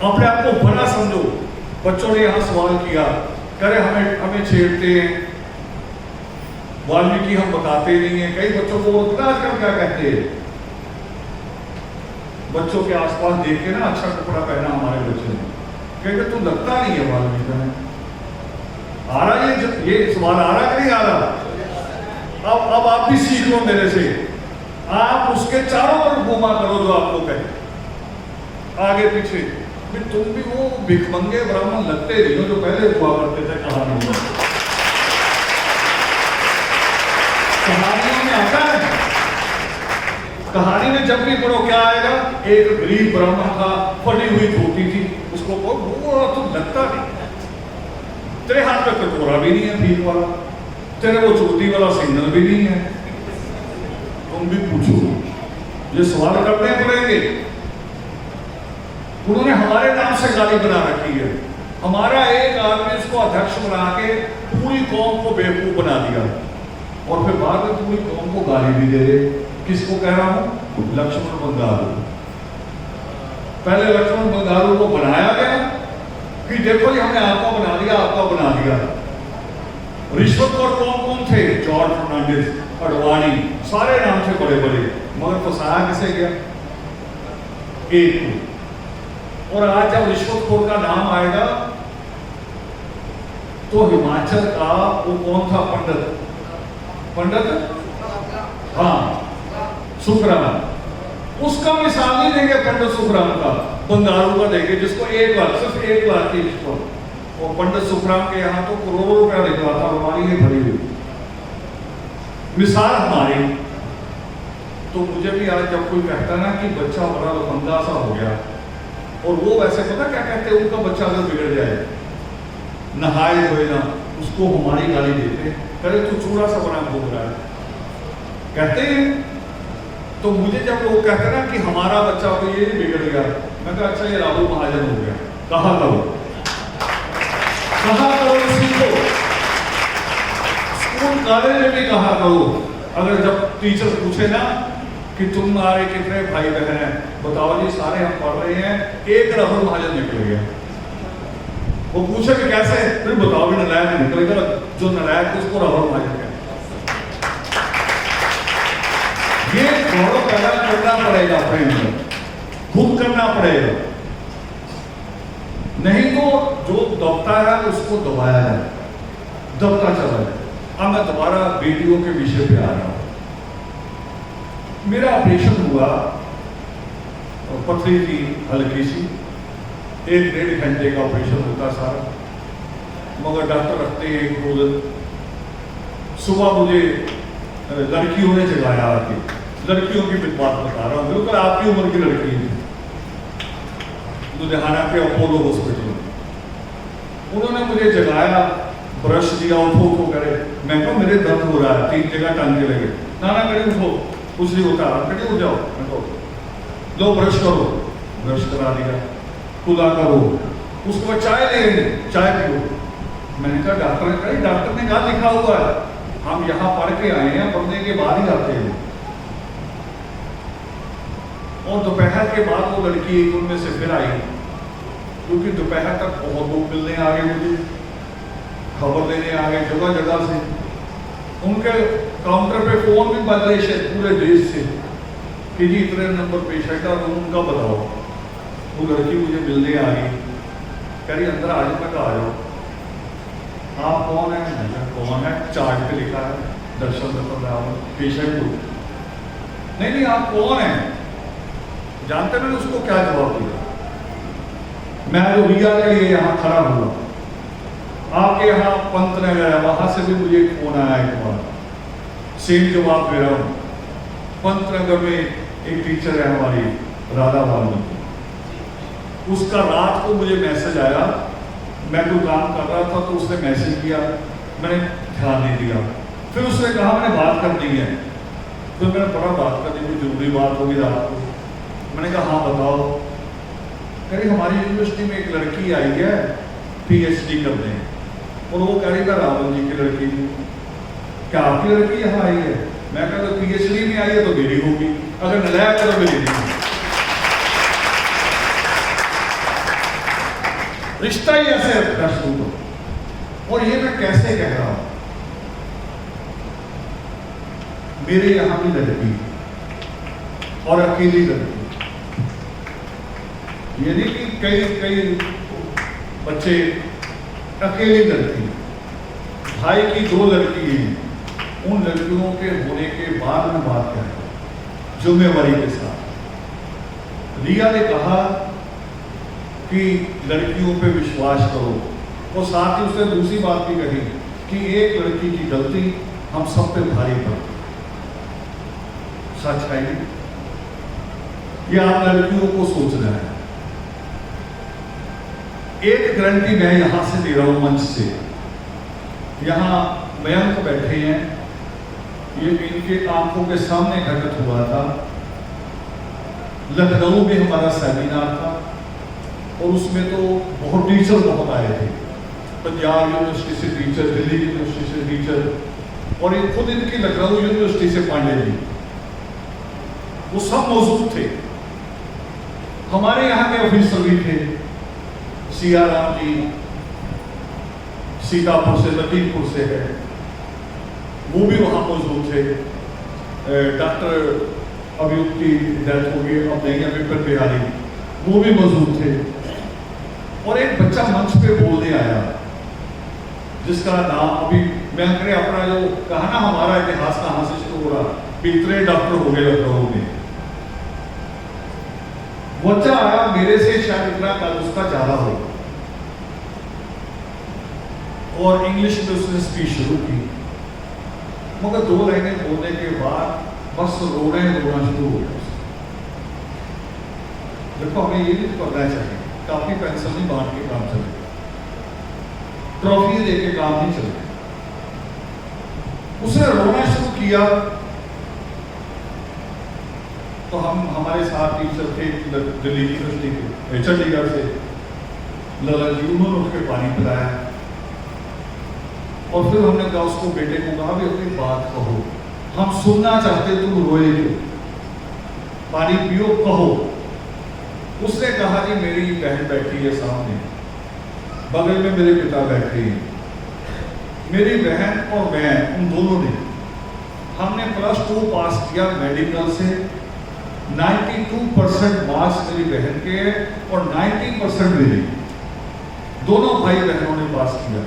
अपने आप को बड़ा समझो। बच्चों ने यहां सवाल किया, करे हमें छेड़ते हैं, वाल्मीकि हम बताते नहीं है। कई बच्चों को आजकल क्या कहते हैं, बच्चों के आसपास देख के ना, अच्छा कपड़ा पहना हमारे बच्चे ने, कहते तू लगता नहीं है वाल्मीकि में। आ रहा ये सवाल आ रहा कि नहीं आ रहा? अब आप भी सीख लो मेरे से। आप उसके चारों तरफ घुमा करो जो आपको कहे, आगे पीछे। तुम भी वो भिखमंगे ब्राह्मण लगते नहीं हो जो पहले हुआ करते थे कहानियों में। कहानियों में आता है, कहानी में जब भी पढ़ो क्या आएगा? एक गरीब ब्राह्मण था, फटी हुई धोती थी, उसको वो तुम लगता नहीं। तेरे हाथ में कटोरा भी नहीं है भीख वाला, तेरे वो चोटी वाला सिग्नल भी नहीं है। तुम भी पूछो, ये सवाल करने पड़ेंगे। उन्होंने हमारे नाम से गाली बना रखी है। हमारा एक आदमी इसको अध्यक्ष बना के पूरी कौम को बेवकूफ बना दिया, और फिर बाद में पूरी कौम को गाली भी दे रहे। किसको कह रहा हूं? लक्ष्मण बंगारू। पहले लक्ष्मण बंगारू को बनाया गया कि देखो ये हमने आपका बना दिया, आपका बना दिया। रिश्वतखोर कौन कौन थे? जॉर्ज फर्नांडिस, अडवाणी, सारे नाम थे बड़े बड़े, मगर फंसाया किसे गया? एक को। और आज जब रिश्वतखोर का नाम आएगा तो हिमाचल का वो कौन था? पंडित हाँ सुखराम, उसका मिसाल नहीं देंगे। पंडित सुखराम का, बंगारू का देंगे, जिसको सिर्फ एक बार थी इसको। और पंडित सुखराम के यहाँ तो करोड़ों रुपया निकला था, हमारी ये भरी हुई मिसाल हमारी। तो मुझे भी आज जब कोई कहता ना कि बच्चा बड़ा लफंगा सा हो गया, और वो वैसे पता क्या कहते हैं, उनका बच्चा अगर बिगड़ जाए, नहाए धोए ना, उसको हमारी गाली देते, करे तू चूड़ा सा बना घूम रहा है, कहते हैं। तो मुझे जब लोग कहते हैं ना कि हमारा बच्चा को ये बिगड़ गया, मैं कहा अच्छा ये राहुल महाजन हो गया। कहा करो सीखो, स्कूल कॉलेज में भी कहा करो। अगर जब टीचर पूछे ना कि तुम्हारे कितने भाई बहन हैं, बताओ जी सारे हम पढ़ रहे हैं, एक राहुल महाजन निकल गया। वो पूछे कि कैसे, फिर बताओ भी नलायक निकलेगा, जो नलायक उसको राहुल महाजन कहते। ये गौरव पैदा करना पड़ेगा अपने अंदर, खुद करना पड़ेगा, नहीं तो जो दबता है उसको दबाया जाए, दबता चला जाए। अब मैं दोबारा बेटियों के विषय पे आ रहा हूं। मेरा ऑपरेशन हुआ, पथरी थी हल्की सी, 1-1.5 घंटे का ऑपरेशन होता सारा, मगर डॉक्टर रखते हैं एक रोज। सुबह मुझे लड़कियों ने जगाया आके, लड़कियों की बात बता रहा हूँ, बिल्कुल आपकी उम्र की लड़की है, लुधियाना के अपोलो हॉस्पिटल में। उन्होंने मुझे जगाया, ब्रश दिया, उठो उठो करे। मैं कहा मेरे दर्द हो रहा है, 3 जगह टांगे लगे। ना करे उठो, कुछ नहीं होता, कटे उठ जाओ। मैं कहो लो ब्रश करो, ब्रश करा दिया, कुला करो, उसके बाद चाय ले, चाय पियो। मैंने कहा डॉक्टर ने कहा लिखा हुआ है, हम यहाँ पढ़ के आए हैं, पढ़ने के बाद ही आते हैं। और दोपहर के बाद वो लड़की एक उनमें से फिर आई, क्योंकि दोपहर तक बहुत लोग मिलने आ गए, मुझे खबर देने आ गए जगह जगह से। उनके काउंटर पे फोन भी बज रहे पूरे देश से कि जी इतने नंबर पेशेंट है, उनका बताओ। वो लड़की मुझे मिलने आ गई, कह रही अंदर आ जाओ। मैं कहा आ जाओ। आप कौन है? कौन है? चार्ट पे लिखा है दर्शन दत्त पेशेंट को। नहीं आप कौन है? जानते मैंने उसको क्या जवाब दिया? मैं जो रिया के लिए यहाँ खड़ा हुआ, आपके यहाँ पंत ने गया, वहां से भी मुझे फोन आया एक बार, सेम जवाब दे रहा हूँ। पंतनगर में एक टीचर है हमारी राधा वाल्मीकि, उसका रात को मुझे मैसेज आया, मैं कोई काम कर रहा था तो उसने मैसेज किया, मैंने ध्यान नहीं दिया। फिर उसने कहा मैंने बात करनी है, फिर मैंने बड़ा बात करनी, कोई जरूरी बात होगी रात को। मैंने कहा हाँ बताओ। कह रही हमारी यूनिवर्सिटी में एक लड़की आई है PhD करने, और वो कह रही मैं रावल जी की लड़की हूँ, क्या आपकी लड़की यहाँ आई है? मैं कहता PhD में आई है तो मेरी होगी, अगर नलायक है तो मेरी नहीं। रिश्ता ही ऐसे रखना शुरू करो। और ये मैं कैसे कह रहा हूं, मेरे यहां भी लड़की और अकेली लड़की, यानी कि कई बच्चे अकेली लड़की, भाई की 2 लड़की हैं, उन लड़कियों के होने के बाद में बात कर रहा हूं जिम्मेवारी के साथ। रिया ने कहा कि लड़कियों पे विश्वास करो, और साथ ही उसने दूसरी बात भी कही कि एक लड़की की गलती हम सब पे भारी पड़ती। सच है ये आप लड़कियों को सोचना है। एक गारंटी मैं यहां से दे रहा हूं मंच से, यहाँ मयंक बैठे हैं, ये इनके आंखों के सामने घटित हुआ था। लखनऊ में हमारा सेमिनार था और उसमें तो बहुत टीचर बहुत आए थे, पंजाब यूनिवर्सिटी से टीचर, दिल्ली यूनिवर्सिटी से टीचर, और ये खुद इनकी लखनऊ यूनिवर्सिटी से पांडे जी, वो सब मौजूद थे। हमारे यहाँ के ऑफिसर भी थे, सियाराम जी सीतापुर से, लतीफपुर से है, वो भी वहाँ मौजूद थे। डॉक्टर अभी उनकी डेथ हो गई, अब नहीं है, विपिन बिहारी, वो भी मौजूद थे। और एक बच्चा मंच पे बोलने आया जिसका नाम अभी मैं करे अपना जो कहा ना, हमारा इतिहास कहाँ से शुरू हो रहा, इतने डॉक्टर हो गए लखनऊ में। बच्चा आया मेरे से शायद इतना कल उसका ज्यादा हो, और इंग्लिश में उसने स्पीच शुरू की, मगर 2 लाइनें बोलने के बाद बस रोना शुरू हो गया। देखो हमें ये नहीं करना चाहिए, काफी पेंशन नहीं बांट के काम चले, ट्रॉफी देके काम नहीं चले। उसने रोना शुरू किया तो हमारे साथ टीचर थे दिल्ली यूनिवर्सिटी के, चंडीगढ़ से, ललन जी, उन्होंने उठ के पानी पिलाया। और फिर हमने कहा उसको, बेटे को कहा भी अपनी बात कहो, हम सुनना चाहते, तुम रोए क्यों, पानी पियो, कहो। उसने कहा जी मेरी बहन बैठी है सामने, बगल में मेरे पिता बैठे हैं, मेरी बहन और मैं, उन दोनों ने, हमने +2 पास किया मेडिकल से, 92% मार्क्स मेरी बहन के और 90% मेरे, दोनों भाई बहनों ने पास किया।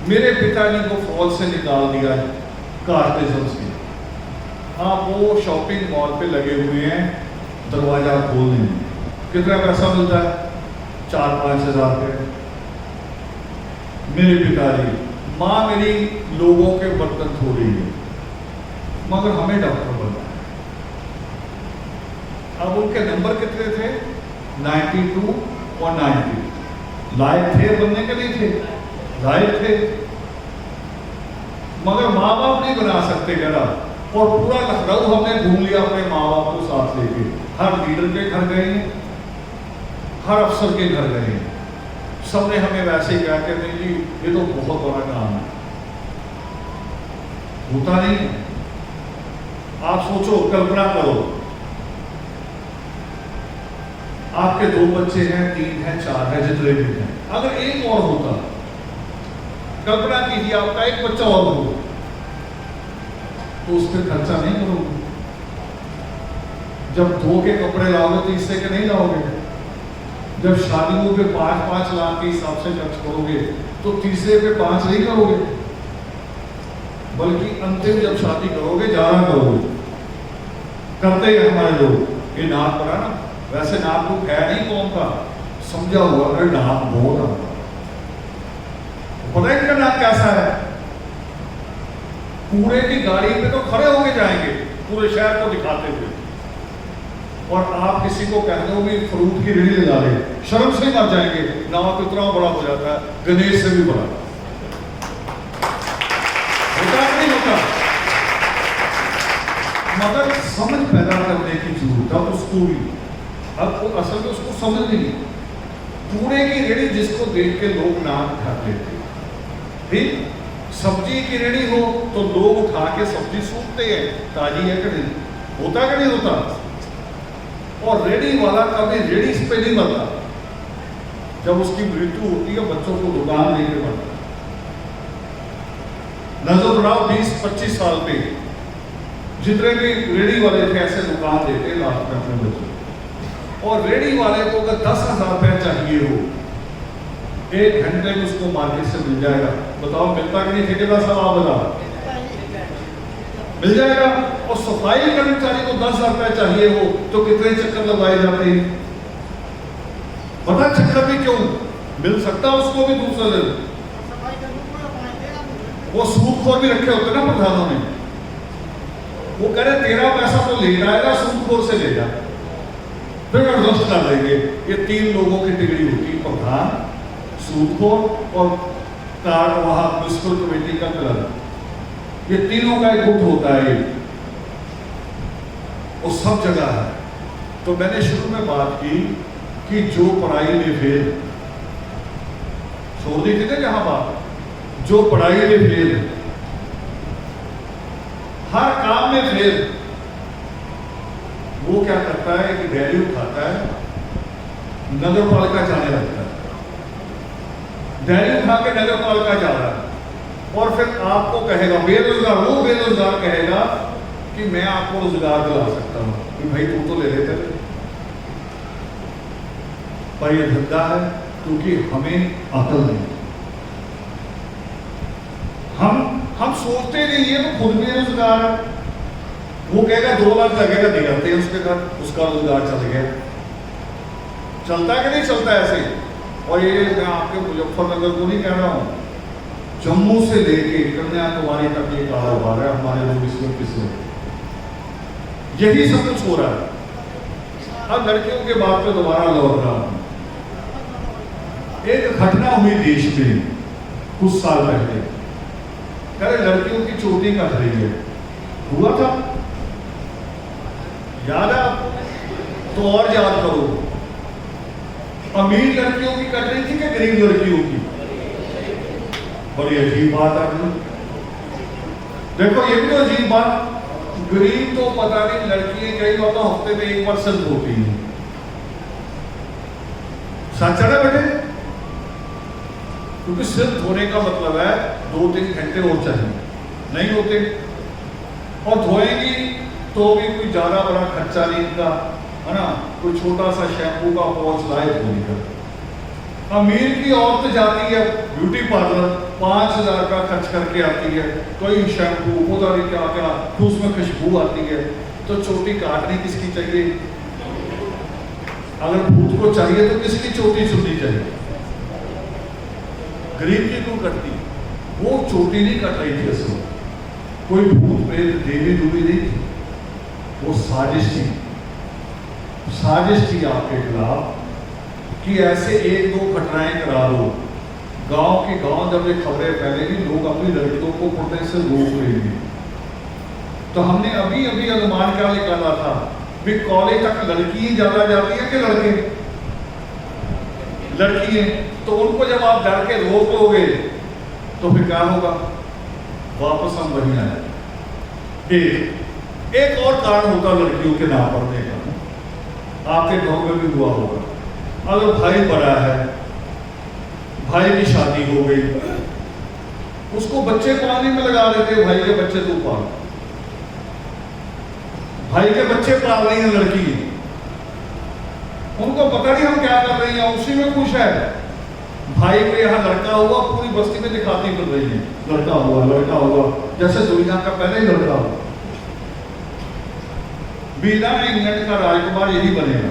मेरे पिताजी को फौज से निकाल दिया कार्टिजन से। आप वो शॉपिंग मॉल पे लगे हुए हैं दरवाजा खोलने में, कितना पैसा मिलता है, 4-5 हज़ार रुपये। मेरे पिताजी, माँ मेरी लोगों के बर्तन धो रही है, मगर हमें डॉक्टर बनना है। अब उनके नंबर कितने थे, 92 और 90, लायक थे बनने के लिए, थे लायक थे, मगर माँ बाप नहीं बना सकते करा। और पूरा लखनऊ हमने घूम लिया अपने माँ बाप को साथ लेके, हर लीडर के घर गए, हर अफसर के घर गए, सबने हमें वैसे ही कहा कि नहीं जी ये तो बहुत बड़ा काम है, होता नहीं। आप सोचो, कल्पना करो, आपके 2 बच्चे हैं, 3 हैं, 4 हैं, जितने भी हैं, अगर एक और होता, कल्पना कीजिए आपका एक बच्चा और हो, तो उस पर खर्चा नहीं करोगे। जब 2 के कपड़े लाओगे तो इससे के नहीं लाओगे। जब शादियों पे 5-5 लाख के हिसाब से खर्च करोगे तो तीसरे पे 5 नहीं करोगे, बल्कि अंतिम जब शादी करोगे 11 करोगे। करते हैं हमारे लोग। ये नाक पड़ा ना, वैसे नाक को है नहीं कौन का, समझा हुआ, अरे नाक बहुत है, पता है इनका नाक कैसा है, कूड़े की गाड़ी पे तो खड़े होके जाएंगे पूरे शहर को दिखाते हुए, और आप किसी को कह दो भी फ्रूट की रेहड़ी लगा ले, शर्म से मर जाएंगे, नाक इतना बड़ा हो जाता है, गणेश से भी बड़ा। होता नहीं होता, मगर समझ पैदा करने की जरूरत है उसको भी। अब असल में उसको समझ नहीं, कूड़े की रेहड़ी जिसको देख के लोग नाक ढक लेते, ठीक, सब्जी की रेहड़ी हो तो लोग उठा के सब्जी सूखते हैं, ताजी है कि नहीं, होता कि नहीं होता। और रेहड़ी वाला कभी रेहड़ी पे नहीं मरता, जब उसकी मृत्यु होती है बच्चों को दुकान देके मरता। नजर उड़ाओ 20-25 साल पे जितने भी रेहड़ी वाले थे ऐसे दुकान देते लास्ट में अपने बच्चों, और रेहड़ी वाले को अगर 10,000 रुपया चाहिए हो, 1 घंटे में उसको मार्केट से मिल जाएगा। बताओ मिलता कि नहीं, ठेकेदार साहब आप बताओ, मिल जाएगा। और सफाई कर्मचारी को 10,000 रुपया चाहिए हो तो कितने चक्कर लगाए जाते हैं, पता चक्कर भी क्यों, मिल सकता उसको भी दूसरा दिन। वो सूदखोर भी रखे होते ना प्रधानों ने, वो कह रहे तेरा पैसा तो ले जाएगा, सूदखोर से ले जा, फिर एडजस्ट कर देंगे। ये 3 लोगों की डिग्री होती, प्रधान, सूदखोर और कार्ड वहां म्यूनिसिपल कमेटी का क्लर्क, ये तीनों का एक गुट होता है, वो सब जगह है। तो मैंने शुरू में बात की कि जो पढ़ाई में फेल, छोड़ दी थी ना जहां बात, जो पढ़ाई में फेल, हर काम में फेल, वो क्या करता है कि वैल्यू उठाता है, नगर पालिका जाने लगता है, वैल्यू उठा के नगर पालिका जा रहा है, और फिर आपको कहेगा बेरोजगार, वो बेरोजगार कहेगा कि मैं आपको रोजगार दिला सकता हूं, कि भाई तू तो ले लेते थे। पर यह धंधा है क्योंकि हमें अकल नहीं, हम सोचते नहीं है तो खुद बेरोजगार है। वो कहेगा 2 लाख लगेगा, दे जाते हैं उसके घर, उसका रोजगार चल गया। चलता है कि नहीं चलता ऐसे? और ये मैं आपके मुजफ्फरनगर को नहीं कह रहा हूं, जम्मू से लेके कन्याकुमारी तक ये कारोबार है, हमारे लोग इसमें पिछले, यही सब कुछ हो रहा है। अब लड़कियों के बात पे दोबारा लौट रहा हूं। एक घटना हुई देश में कुछ साल पहले, अरे लड़कियों की चोटी कट रही है, हुआ था, याद है आपको? तो और याद करो, अमीर लड़कियों की कट रही थी कि गरीब लड़कियों की? बड़ी अजीब बात है। देखो ये भी तो अजीब बात, गरीब तो पता नहीं, लड़कियां कई बार तो हफ्ते में 1% होती है, सच है बेटे? क्योंकि सिर्फ धोने का मतलब है 2-3 घंटे और चाहिए, नहीं होते, और धोएंगी तो भी कोई ज्यादा बड़ा खर्चा नहीं इनका, है ना, कोई छोटा सा शैम्पू का पॉच लाए धोने का। अमीर की औरत जाती है ब्यूटी पार्लर, 5,000 का खर्च करके आती है, कोई शैम्पू पता नहीं क्या क्या, तो उसमें खुशबू आती है, तो चोटी काटनी किसकी चाहिए? अगर भूत को चाहिए तो किसकी चोटी चुननी चाहिए? गरीब की क्यों कटती? वो चोटी नहीं कट रही थी असल, कोई भूत प्रेत देवी दूवी नहीं थी, वो साजिश थी, साजिश थी आपके खिलाफ कि ऐसे 1-2 घटनाएं करा दो, गांव के गांव जब ये खबरें फैलेगी लोग अपनी लड़कियों को पढ़ने से रोक लेंगे। तो हमने अभी अभी अनुमान क्या निकाला था भी कॉलेज तक लड़की ज्यादा जाती है कि लड़के? लड़की है, तो उनको जब आप डर के रोक लोगे तो फिर क्या होगा? वापस हम वहीं आए। एक और कारण होता लड़कियों के ना पढ़ने का, आपके गांव में भी हुआ होगा। अगर भाई बड़ा है, भाई की शादी हो गई, उसको बच्चे पालने में लगा देते, भाई के बच्चे तू पाल, भाई के बच्चे पाल रही है लड़की, उनको पता नहीं हम क्या कर रही हैं, उसी में खुश है। भाई को यहाँ लड़का हुआ, पूरी बस्ती में दिखाती कर रही है, लड़का हुआ लड़का हुआ, जैसे दुनिया का पहले ही लड़का हुआ। बिना इंग्लैंड का राजकुमार यही बनेगा,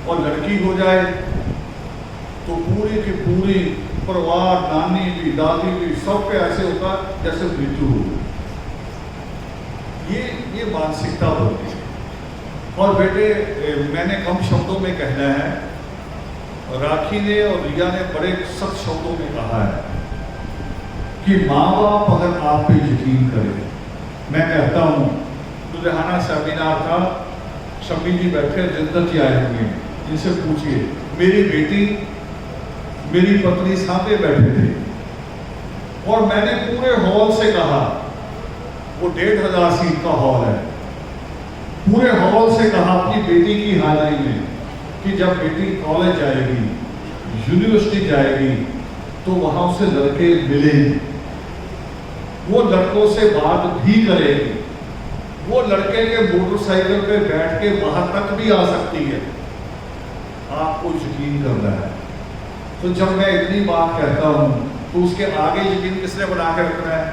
और लड़की हो जाए तो पूरी की पूरी परिवार, नानी भी दादी भी सब पे ऐसे होता जैसे मृत्यु हो। ये मानसिकता होती है। और बेटे मैंने कम शब्दों में कहना है, राखी ने और रिया ने बड़े सख्त शब्दों में कहा है कि माँ बाप अगर आप पे यकीन करें, मैं कहता हूँ लुधियाना सेमिनार था, शमी जी बैठे, जिंदत जी आए होंगे, इनसे पूछिए, मेरी बेटी मेरी पत्नी सामने बैठे थे और मैंने पूरे हॉल से कहा, वो 1,500 सीट का हॉल है, पूरे हॉल से कहा अपनी बेटी की हाजिरी में कि जब बेटी कॉलेज जाएगी, यूनिवर्सिटी जाएगी, तो वहां उसे लड़के मिलेंगे, वो लड़कों से बात भी करेगी, वो लड़के के मोटरसाइकिल पे बैठ के वहां तक भी आ सकती है, आपको यकीन करना है। तो जब मैं इतनी बात कहता हूं तो उसके आगे यकीन किसने बना के रखना है?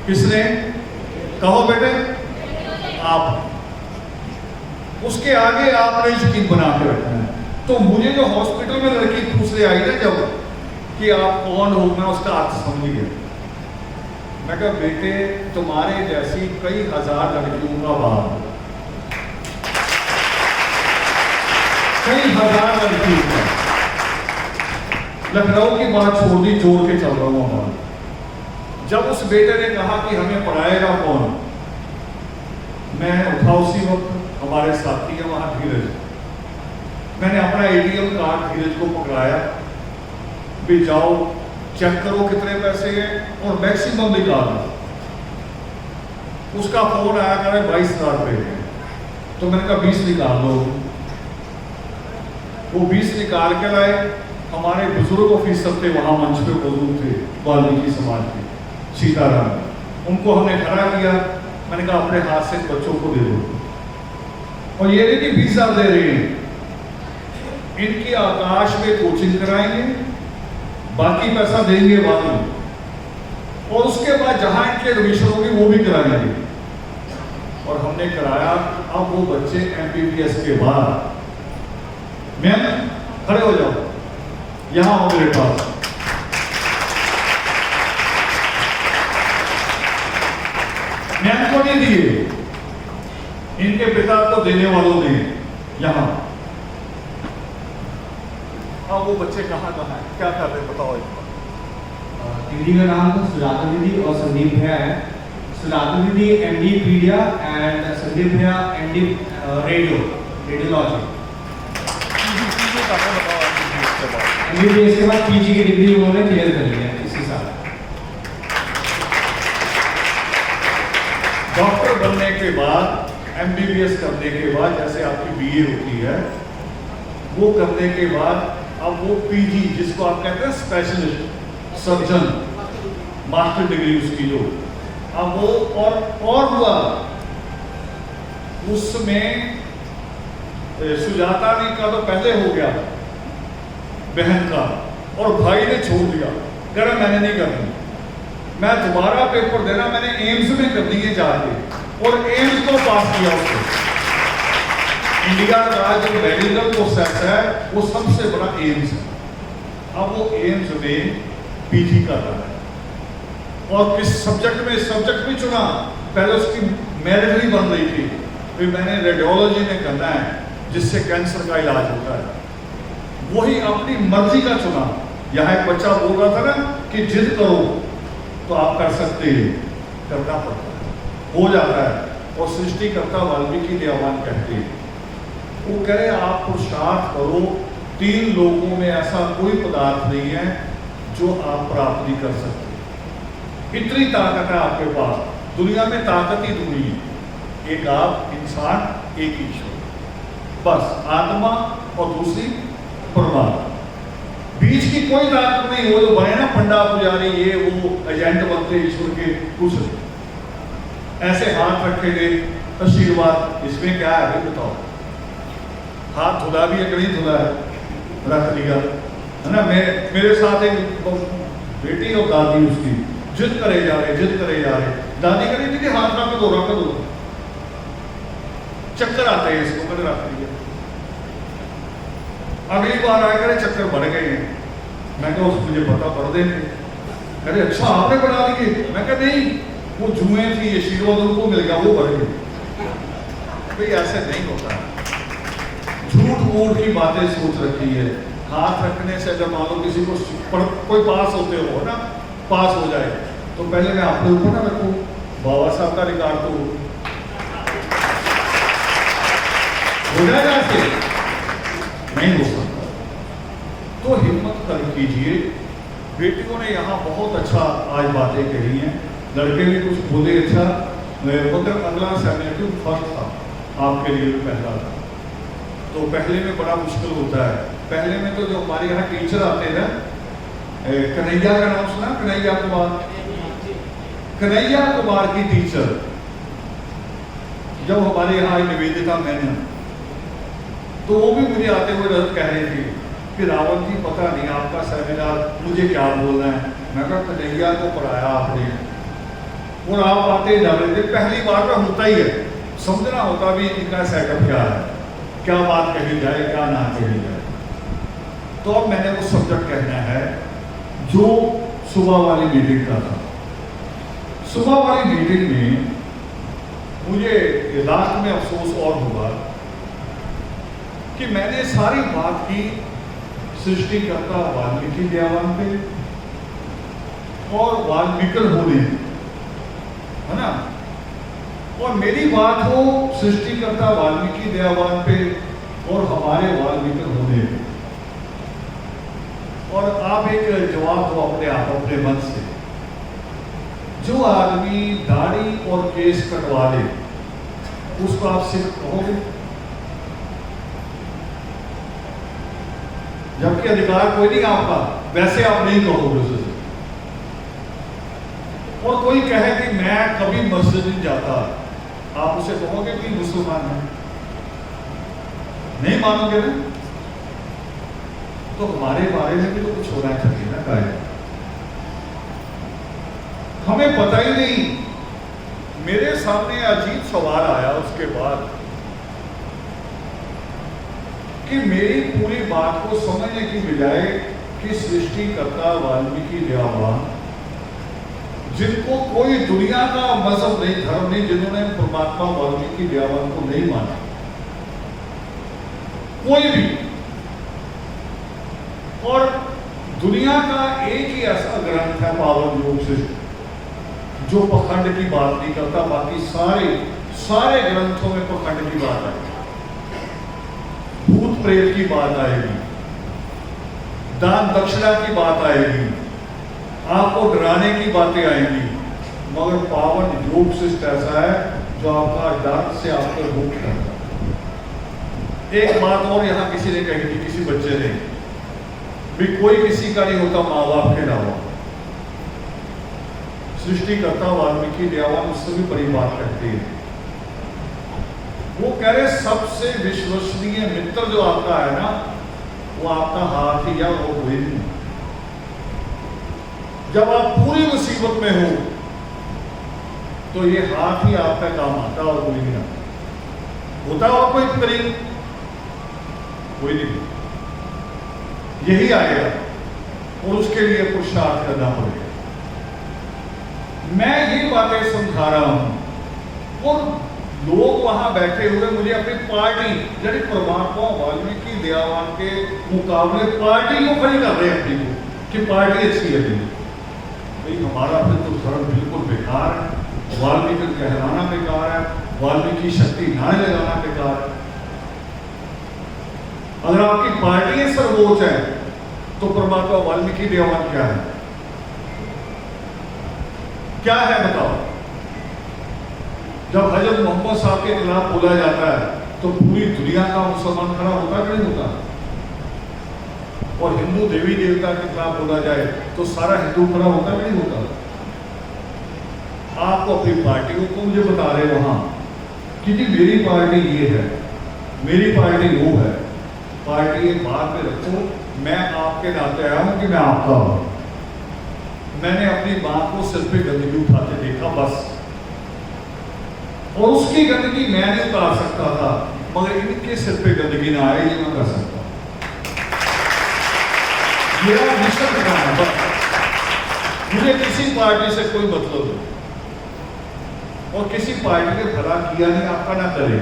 किसने? कहो बेटे, आप। उसके आगे आपने यकीन बना के रखना है। तो मुझे जो हॉस्पिटल में लड़की पूछने आई ना जब कि आप कौन हो, मैं उसका अर्थ समझ गया। मैं कहा बेटे, तुम्हारे जैसी कई हजार लड़कियों का बाप, कई हजार लड़कियों का, लखनऊ की बात छोड़ दी, जोड़ के चल रहा हूँ हमारा। जब उस बेटे ने कहा कि हमें पढ़ाएगा कौन, मैं उठा उसी वक्त, हमारे साथी है वहां धीरज, मैंने अपना एटीएम कार्ड धीरज को पकड़ाया, भी जाओ चेक करो कितने पैसे हैं और मैक्सिमम निकाल लो। उसका फोन आया करे 22,000 रुपये हैं, तो मैंने कहा 20 निकाल लो। वो 20 निकाल के लाए। हमारे बुजुर्ग ऑफिसर थे वहां मंच पे मौजूद थे, वाल्मीकि समाज के सीताराम, उनको हमने खड़ा किया। मैंने कहा अपने हाथ से बच्चों को दे दो, और ये नहीं कि 20,000 दे रहे हैं, इनकी आकाश में कोचिंग कराएंगे, बाकी पैसा देंगे बाद में, और उसके बाद जहां इनकी एडमिशन होगी वो भी कराएंगे। और हमने कराया। अब वो बच्चे MBBS के बाद, मैम खड़े हो जाओ, यहां आओ मेरे पास। मैम को नहीं दिए, इनके पिता को देने वालों ने। यहां अब वो बच्चे कहां कहां हैं, क्या कर रहे बताओ। दीदी का नाम तो सुजाता दीदी और संदीप भैया है। सुजाता दीदी MD पीडिया एंड संदीप भैया MD रेडियोलॉजी। MBBS के बाद PG की डिग्री उन्होंने क्लियर करी है इसी साल। डॉक्टर बनने के बाद, MBBS करने के बाद, जैसे आपकी BA होती है, वो करने के बाद अब वो PG, जिसको आप कहते हैं स्पेशलिस्ट सर्जन, मास्टर डिग्री उसकी जो, अब वो और हुआ उसमें। सुजाता ने का तो पहले हो गया बहन का, और भाई ने छोड़ दिया, कह रहा मैंने नहीं करनी, मैं दोबारा पेपर देना, मैंने एम्स में करनी है जाके, और एम्स को पास किया उसको। इंडिया का जो मेडिकल प्रोसेस है वो सबसे बड़ा एम्स है। अब वो एम्स में PG कर रहा है, और किस सब्जेक्ट में, सब्जेक्ट भी चुना। पहले उसकी मेरिट नहीं बन रही थी, फिर मैंने रेडियोलॉजी में करना है जिससे कैंसर का इलाज होता है, वही अपनी मर्जी का चुना। यहाँ एक बच्चा बोल रहा था ना कि जिद करो तो आप कर सकते हैं, करना पड़ता है, हो जाता है। और सृष्टिकर्ता वाल्मीकि देवान कहते हैं, वो कहे आप पुरुषार्थ करो, 3 लोगों में ऐसा कोई पदार्थ नहीं है जो आप प्राप्त नहीं कर सकते। इतनी ताकत है आपके पास, दुनिया में ताकत ही दूनी है, एक आप इंसान, एक ईश्वर, बस आत्मा और दूसरी परमात्मा। बीच की कोई ताकत नहीं। वो जो बने ना पंडा पुजारी, ये वो एजेंट बनते ईश्वर के, कुछ ऐसे हाथ रखे गए आशीर्वाद, इसमें क्या है भाई बताओ। हाथ धुला भी है कि नहीं धुला है, रख दिया है ना। मेरे साथ एक बेटी और दादी, उसकी जिद करे जा रहे, जिद करे जा रहे। दादी कह रही थी कि हाथ रख दो, रख दो, चक्कर आते हैं इसको, मैंने रख दिया। अगली बार आया करे चक्कर बढ़ गए हैं। मैं कहा मुझे पता पड़ देंगे। कह रहे अच्छा आपने बना दिए। मैं कहा नहीं, वो जुए थी, आशीर्वाद उनको मिल गया, वो बढ़ गए। भाई ऐसे नहीं होता, झूठ मूठ की बातें सोच रखी है। हाथ रखने से अगर मान लो किसी को कोई पास होते हो ना, पास हो जाए, तो पहले मैं आपके ऊपर ना रखूं, बाबा साहब का रिकॉर्ड तो हो जाएगा, ऐसे नहीं हो सकता। तो हिम्मत कर कीजिए। बेटियों ने यहाँ बहुत अच्छा आज बातें कही हैं, लड़के भी कुछ बोले अच्छा, मगर अगला सेमिनेटिव फर्स्ट था आपके लिए, पहला था। तो पहले में बड़ा मुश्किल होता है। पहले में तो जो हमारे यहाँ टीचर आते हैं, कन्हैया का नाम सुना, कन्हैया कुमार की टीचर जब हमारे यहाँ निवेदिता मैंने, तो वो भी मुझे आते हुए कह रहे थे कि रावण जी पता नहीं आपका सेमिनार मुझे क्या बोलना है। मैं कहा कन्हैया को पढ़ाया आपने, और आप आते जा रहे थे। पहली बार में होता ही है, समझना होता भी इनका सेटअप क्या है, क्या बात कही जाए, क्या ना कही जाए। तो अब मैंने वो सब्जेक्ट कहना है जो सुबह वाली मीटिंग का था। सुबह वाली मीटिंग में मुझे लास्ट में अफसोस और हुआ कि मैंने सारी बात की सृष्टिकर्ता वाल्मीकि दयावान पे और वाल्मीकि होने, है ना। और मेरी बात हो सृष्टिकर्ता वाल्मीकि दयावान पे और हमारे वाल्मीकि होने पे, और आप एक जवाब दो अपने आप अपने मन से। जो आदमी दाढ़ी और केस कटवा ले उसको आप सिख कहोगे? जबकि अधिकार कोई नहीं आपका, वैसे आप नहीं कहोगे उसे। और कोई कहे कि मैं कभी मस्जिद नहीं जाता, आप उसे कहोगे कि मुसलमान है? नहीं मानोगे ना। तो हमारे बारे में भी तो कुछ होना चाहिए ना कायदा। हमें पता ही नहीं। मेरे सामने अजीब सवाल आया उसके बाद कि मेरी पूरी बात को समझने की बजाय कि सृष्टिकर्ता वाल्मीकि दयावान, जिनको कोई दुनिया का मजहब नहीं, धर्म नहीं, जिन्होंने परमात्मा वाल्मीकि दयावान को नहीं माना, कोई भी, और दुनिया का एक ही ऐसा ग्रंथ है पावन योग सृष्टि जो पखंड की बात नहीं करता, बाकी सारे ग्रंथों में पखंड की बात आएगी, भूत प्रेत की बात आएगी, दान दक्षिणा की बात आएगी, आपको डराने की बातें आएंगी, मगर पावन योग शिष्ट ऐसा है जो आपका डर से आपको मुक्त करता है। एक बात और यहां किसी ने कही थी, किसी बच्चे ने भी, कोई किसी का नहीं होता माँ बाप के अलावा। सृष्टिकर्ता वाल्मीकि दयावान उससे भी बड़ी बात कहते हैं। वो कह रहे सबसे विश्वसनीय मित्र जो आपका है ना, वो आपका हाथ ही, या वो कोई नहीं। जब आप पूरी मुसीबत में हो तो ये हाथ ही आपका काम आता और कोई नहीं आता। होता और कोई करीब कोई नहीं, यही आएगा और उसके लिए पुरुषार्थ करना पड़ेगा। मैं ये बातें समझा रहा हूं और लोग वहां बैठे हुए मुझे अपनी पार्टी, यानी परमात्मा वाल्मीकि दयावान के मुकाबले पार्टी को खड़ी कर रहे हैं अपनी को, कि पार्टी अच्छी है। भाई हमारा फिर तो धर्म बिल्कुल बेकार है, वाल्मीकि कहलाना बेकार है, वाल्मीकि शक्ति नारे लगाना बेकार है। अगर आपकी पार्टी सर्वोच्च है तो परमात्मा वाल्मीकि दयावान क्या है? क्या है बताओ? जब हजरत मोहम्मद साहब के खिलाफ बोला जाता है तो पूरी दुनिया का मुसलमान खड़ा होता कि नहीं होता? और हिंदू देवी देवता के खिलाफ बोला जाए तो सारा हिंदू खड़ा होता कि नहीं होता? आपको अपनी पार्टियों को मुझे बता रहे वहां कि जी मेरी पार्टी ये है, मेरी पार्टी वो है। पार्टी एक बात में रखो, मैं आपके नाते आया हूं कि मैं आपका हूं। मैंने अपनी मां को सिर पे गंदगी उठाते देखा बस, और उसकी गंदगी मैं नहीं उतार सकता था, मगर इनके सिर पे गंदगी ना आए ये मैं कर सकता। मेरा मिशन क्या है? बस मुझे किसी पार्टी से कोई मतलब नहीं, और किसी पार्टी ने भला किया नहीं आपका ना करे।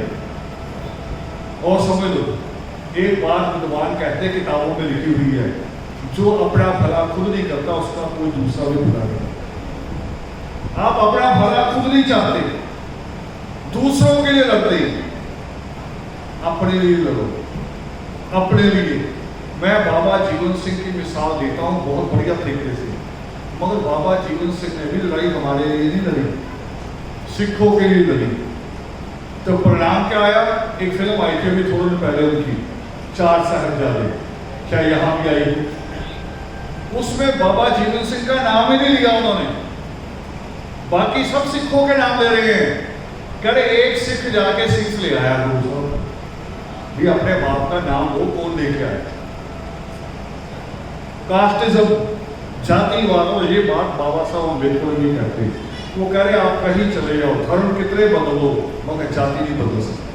और समझ लो एक बात विद्वान कहते किताबों में लिखी हुई है, जो अपना भला खुद नहीं करता उसका कोई दूसरा भी भला करता। आप अपना भला खुद नहीं चाहते, दूसरों के लिए लड़ते, अपने लिए लड़ो, अपने लिए। मैं बाबा जीवन सिंह की मिसाल देता हूं बहुत बढ़िया तरीके से, मगर बाबा जीवन सिंह ने भी लड़ाई हमारे लिए नहीं लड़ी, सिखों के लिए लड़ी। तो परिणाम क्या आया? एक फिल्म आई थी अभी थोड़े दिन पहले उनकी, चार साहिबजादे, क्या यहां भी आई? उसमें बाबा जीवन सिंह का नाम ही नहीं लिया उन्होंने, बाकी सब सिखों के नाम ले रहे हैं। करे एक सिख जाके सिख ले आया, भी अपने बाप का नाम वो कौन लेके आया? कास्टिज्म, जातिवाद, और ये बात बाबा साहब अम्बेडकर नहीं कहते। वो कह रहे आप कहीं चले जाओ, धर्म कितने बदलो, मगर जाति नहीं बदल सकते।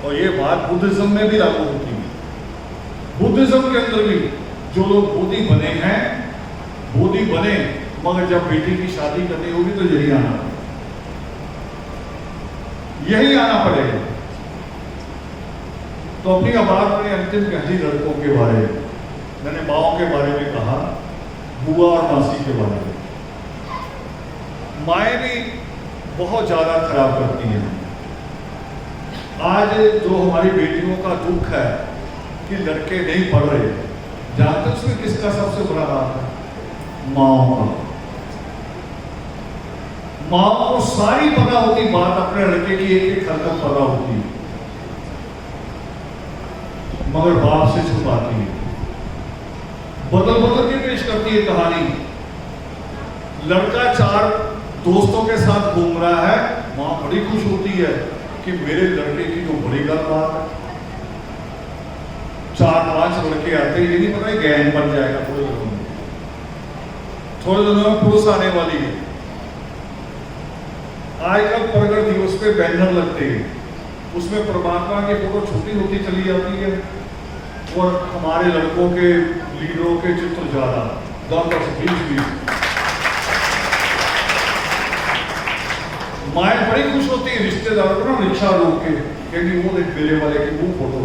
और ये बात बुद्धिज्म में भी लागू होती है। बुद्धिज्म के अंदर भी जो लोग बोधि बने हैं, बोधि बने, मगर जब बेटी की शादी करनी होगी तो यही आना पड़ेगा। तो अपनी आवाज में अंतिम कहती लड़कों के बारे में, मैंने माओ के बारे में कहा, बुआ और मासी के बारे में। माएँ भी बहुत ज़्यादा खराब करती हैं। आज जो हमारी बेटियों का दुख है कि लड़के नहीं पढ़ रहे, जानते उसमें किसका सबसे बड़ा हाथ है? माओ का। माओ को सारी पता होती बात, अपने लड़के की एक एक हरकत पता होती, मगर बाप से छुपाती है, बदल बदल के पेश करती है कहानी। लड़का 4 दोस्तों के साथ घूम रहा है, मां बड़ी खुश होती है कि मेरे लड़के की तो बड़ी गल बात है। 4-5 लड़के आते, ये नहीं पता गैंग बन जाएगा थोड़े दिनों में, थोड़े दिनों में पुलिस आने वाली है। आजकल प्रगट दिवस पे बैनर लगते हैं, उसमें परमात्मा की फोटो छोटी होती चली जाती है और हमारे लड़कों के लीडरों के चित्र ज्यादा 10-10, 20-20। माए बड़ी खुश होती है, रिश्तेदारों को ना रिक्शा रोक के क्योंकि वो देख मेरे वाले की वो फोटो।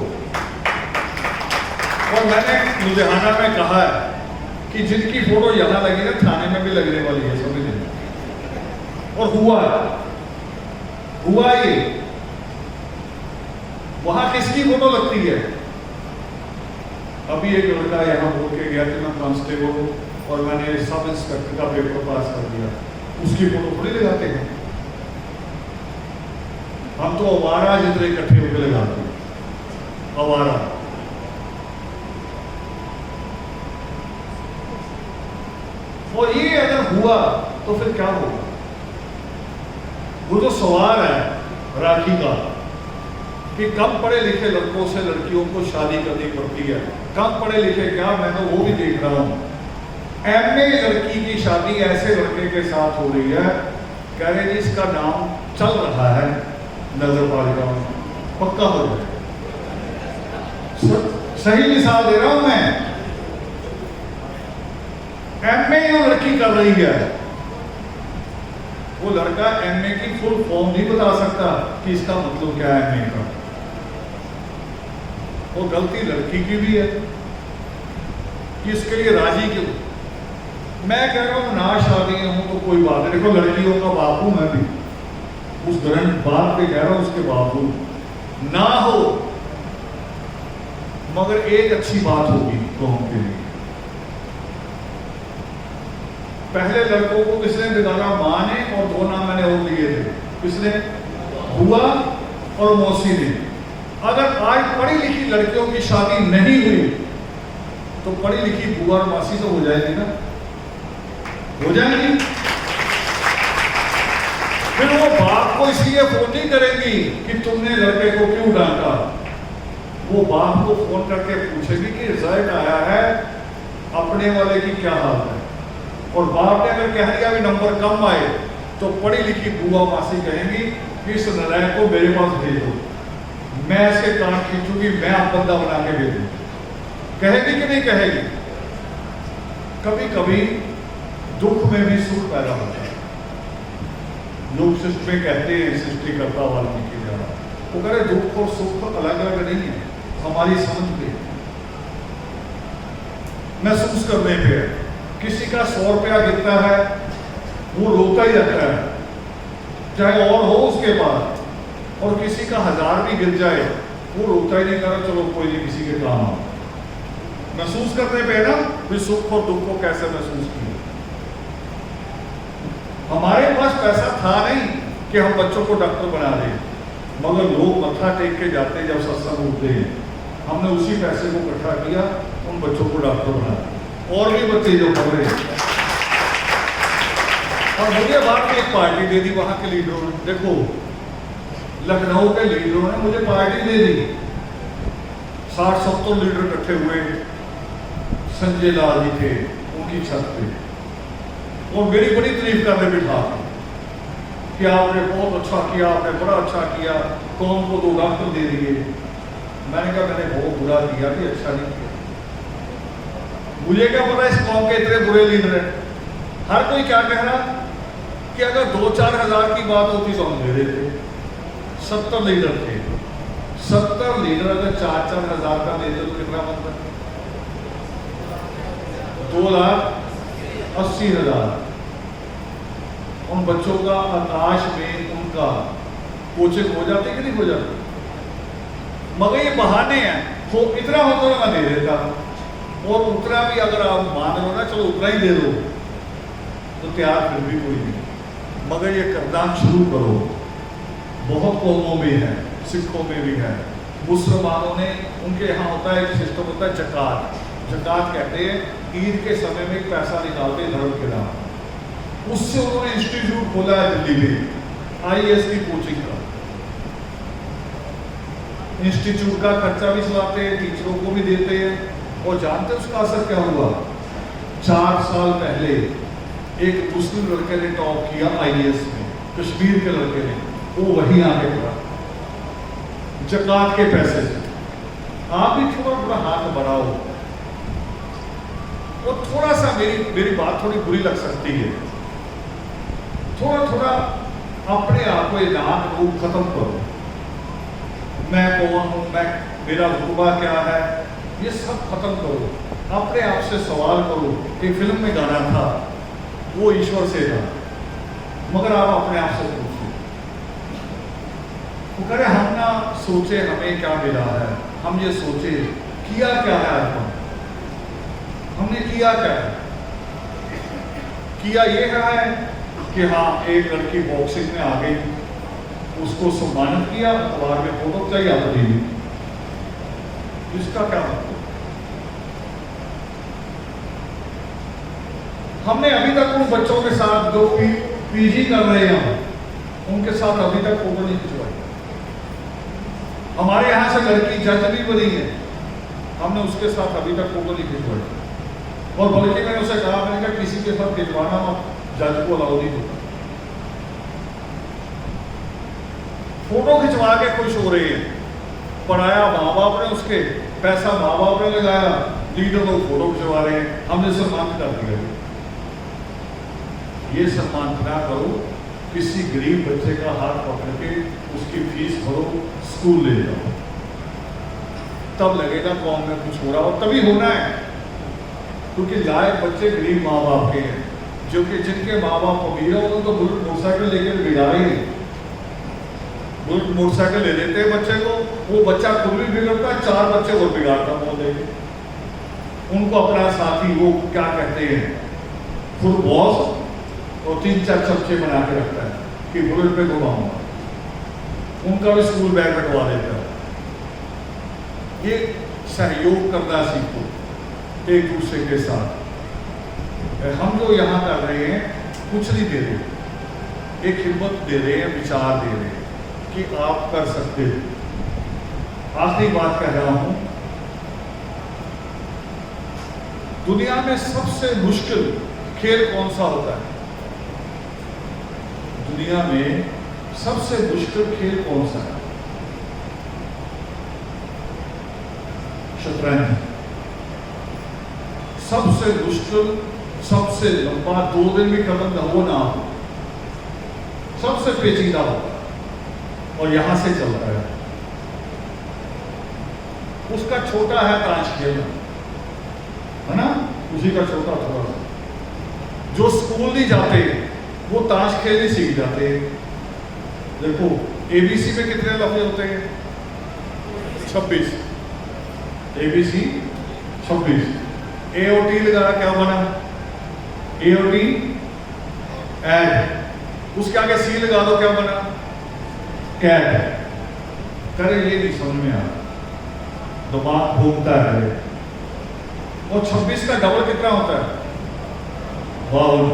और मैंने लुधियाना में कहा है कि जिनकी फोटो यहां लगी ना, थाने में भी लगने वाली है, समझ लेना। और हुआ ये, वहां किसकी फोटो लगती है? अभी एक लड़का यहां बोल के गया कि मैं कांस्टेबल हूं और मैंने सब इंस्पेक्टर का पेपर पास कर दिया, उसकी फोटो थोड़ी लगाते हैं। हम तो आवारा जितने इकट्ठे होकर लगाते हैं, आवारा। और ये अगर हुआ तो फिर क्या होगा? वो जो सवाल है राखी का कि कम पढ़े लिखे लड़कों से लड़कियों को शादी करनी पड़ती है, कम पढ़े लिखे क्या, मैं तो वो भी देख रहा हूं। एमए लड़की की शादी ऐसे लड़के के साथ हो रही है, कह रहे जी इसका नाम चल रहा है नगर पालिका में, पक्का हो जाए। सही मिसाल दे रहा हूं मैं। एमए जो लड़की कर रही है, वो लड़का एमए की फुल फॉर्म नहीं बता सकता कि इसका मतलब क्या है एमए का। वो गलती लड़की की भी है कि इसके लिए राजी क्यों। मैं कह रहा हूं ना शादी हूं तो कोई बात नहीं, देखो लड़कियों का बाप हूं मैं भी, उस ग्रहण बात पे कह रहा हूं, उसके बावजूद ना हो, मगर एक अच्छी बात होगी कौम के लिए। पहले लड़कों को किसने बिगाड़ा? मां ने, और 2 नाम मैंने और लिए थे, किसने? बुआ और मौसी ने। अगर आज पढ़ी लिखी लड़कियों की शादी नहीं हुई तो पढ़ी लिखी बुआ और मासी तो हो जाएगी ना, हो जाएगी। फिर वो बाप को इसलिए फोन नहीं करेगी कि तुमने लड़के को क्यों डांटा, वो बाप को फोन करके पूछेगी कि रिजल्ट आया है, अपने वाले की क्या हाल है। और बाप ने अगर कह दिया भी नंबर कम आए तो पढ़ी लिखी बुआ मासी कहेंगी कि इस नारायण को मेरे पास भेजो, मैं इसके कान खींचूंगी, मैं आप बंदा बना के भेजूंगी। कहेगी कि नहीं कहेगी? कभी कभी दुख में भी सुख पैदा होता है। लोग सृष्टि में कहते हैं, सृष्टि करता वाल्मीकि द्वारा, वो कह रहे दुख और सुख अलग अलग नहीं है, हमारी समझ पे, महसूस करने पे है। किसी का 100 रुपया गिरता है वो रोता ही रहता है, चाहे और हो उसके पास, और किसी का 1000 भी गिर जाए वो रोता ही नहीं, कर चलो कोई नहीं, किसी के काम आओ। महसूस करने पे ना फिर सुख और दुख को कैसे महसूस किया। हमारे पास पैसा था नहीं कि हम बच्चों को डॉक्टर बना दें, मगर लोग मत्था टेक के जाते हैं जब सत्संग होते हैं, हमने उसी पैसे को इकट्ठा किया, उन बच्चों को डॉक्टर बना दिया, और भी बच्चे जो पढ़ रहे हैं। और मुझे बात में एक पार्टी दे दी वहां के लीडरों ने, देखो लखनऊ के लीडरों ने मुझे पार्टी दे दी, 60-70 लीडर इकट्ठे हुए, संजय लाल जी थे उनकी छत पे, और मेरी बड़ी तारीफ करने बिठा कि आपने बहुत अच्छा किया, आपने बड़ा अच्छा किया, कौम को 2 डॉक्टर दे दिए। मैंने कहा मैंने बहुत बुरा किया कि अच्छा नहीं किया। मुझे क्या पता इस कौम के इतने बुरे लीडर हैं। हर कोई क्या कह रहा कि अगर 2-4 हज़ार की बात होती तो हम दे देते। 70 लीडर थे, 70 लीटर अगर 4-4 हजार का दे दो तो कितना बनता है? 2,80,000। उन बच्चों का आकाश में उनका कोचिंग हो जाती कि नहीं हो जाती? मगर ये बहाने हैं, तो इतना हो तो मैं दे देता, और उतना भी अगर आप मान लो ना, चलो उतना ही दे दो, तो तैयार फिर भी कोई नहीं। मगर ये करना शुरू करो। बहुत कौमों में है, सिखों में भी है, मुसलमानों ने, उनके यहाँ होता है एक सिस्टम होता है जकात। जकात कहते हैं ईद के समय में एक पैसा निकालते हैं धर्म के नाम, उससे उन्होंने इंस्टीट्यूट खोला है दिल्ली में, IAS की कोचिंग का। इंस्टीट्यूट का खर्चा भी चलाते हैं, टीचरों को भी देते हैं। और जानते हैं उसका असर क्या हुआ? 4 साल पहले एक मुस्लिम लड़के ने टॉप किया IAS में, कश्मीर के लड़के ने, वो वहीं आके पड़ा जकात के पैसे से। आप भी थोड़ा थोड़ा हाथ बढ़ाओ। और थोड़ा सा मेरी बात थोड़ी बुरी लग सकती है, थोड़ा थोड़ा अपने आप को ये नाक रूप खत्म करो। मैं कौन हूं, मैं, मेरा रुतबा क्या है, ये सब खत्म करो। अपने आप से सवाल करो। एक फिल्म में गाना था, वो ईश्वर से था, मगर आप अपने आप से पूछो। वो करे हम ना सोचे हमें क्या मिला है, हम ये सोचे किया क्या है अर्पण, हमने किया क्या है? किया ये है कि हाँ, एक लड़की बॉक्सिंग में आ गई, उसको सम्मानित किया, अखबार में फोटो चाहिए आप दी, इसका क्या मतलब? हमने अभी तक उन बच्चों के साथ जो PG कर रहे हैं, उनके साथ अभी तक फोटो नहीं खिंचवाई। हमारे यहां से लड़की जज भी बनी है, हमने उसके साथ अभी तक फोटो नहीं खिंचवाई। और बल्कि मैंने उसे कहा, मैंने कहा किसी के साथ खिंचवाना मत, जज को अलाउ नहीं होता। फोटो खिंचवा के खुश हो रहे हैं, पढ़ाया माँ बाप ने, उसके पैसा माँ बाप ने लगाया, लीडर लोग फोटो खिंचवा रहे हैं, हमने सम्मान कर दिया। ये सम्मान ना करो, किसी गरीब बच्चे का हाथ पकड़ के उसकी फीस भरो, स्कूल ले जाओ, तब लगेगा कौम में कुछ हो रहा, और तभी होना है। क्योंकि लायक बच्चे गरीब माँ बाप के हैं, जो कि जिनके माँ बाप अमीर है, उन्होंने तो बुलेट मोटरसाइकिल लेकर बिगाड़े हैं। बुलेट मोटरसाइकिल ले देते हैं बच्चे को, वो बच्चा खुद भी बिगड़ता है, 4 बच्चे और बिगाड़ता बोल देंगे। उनको अपना साथी, वो क्या कहते हैं, खुद बॉस, और 3-4 चमचे बना के रखता है कि बुलेट पे घुमाऊंगा, उनका भी स्कूल बैग रखवा देता है। ये सहयोग करना सीखो एक दूसरे के साथ। हम जो यहाँ कर रहे हैं कुछ नहीं दे रहे, एक हिम्मत दे रहे हैं, विचार दे रहे हैं कि आप कर सकते हो। आखिरी बात कह रहा हूं, दुनिया में सबसे मुश्किल खेल कौन सा होता है? दुनिया में सबसे मुश्किल खेल कौन सा है? शतरंज। सबसे मुश्किल, सबसे लंबा, 2 दिन भी खत्म ना हो, सबसे पेचीदा होता है, और यहां से चलता है। उसका छोटा है ताश खेलना, है ना, उसी का छोटा थोड़ा सा। जो स्कूल नहीं जाते वो ताश खेलने सीख जाते हैं। देखो ABC में कितने लफ्ज होते हैं? 26। ABC 26। AOT लगाया, क्या बना? AOT एड। उसके आगे C लगा दो, क्या बना? कैट। करे ये नहीं समझ में आ रहा, दिमाग घूमता है। और 26 का डबल कितना होता है? 52।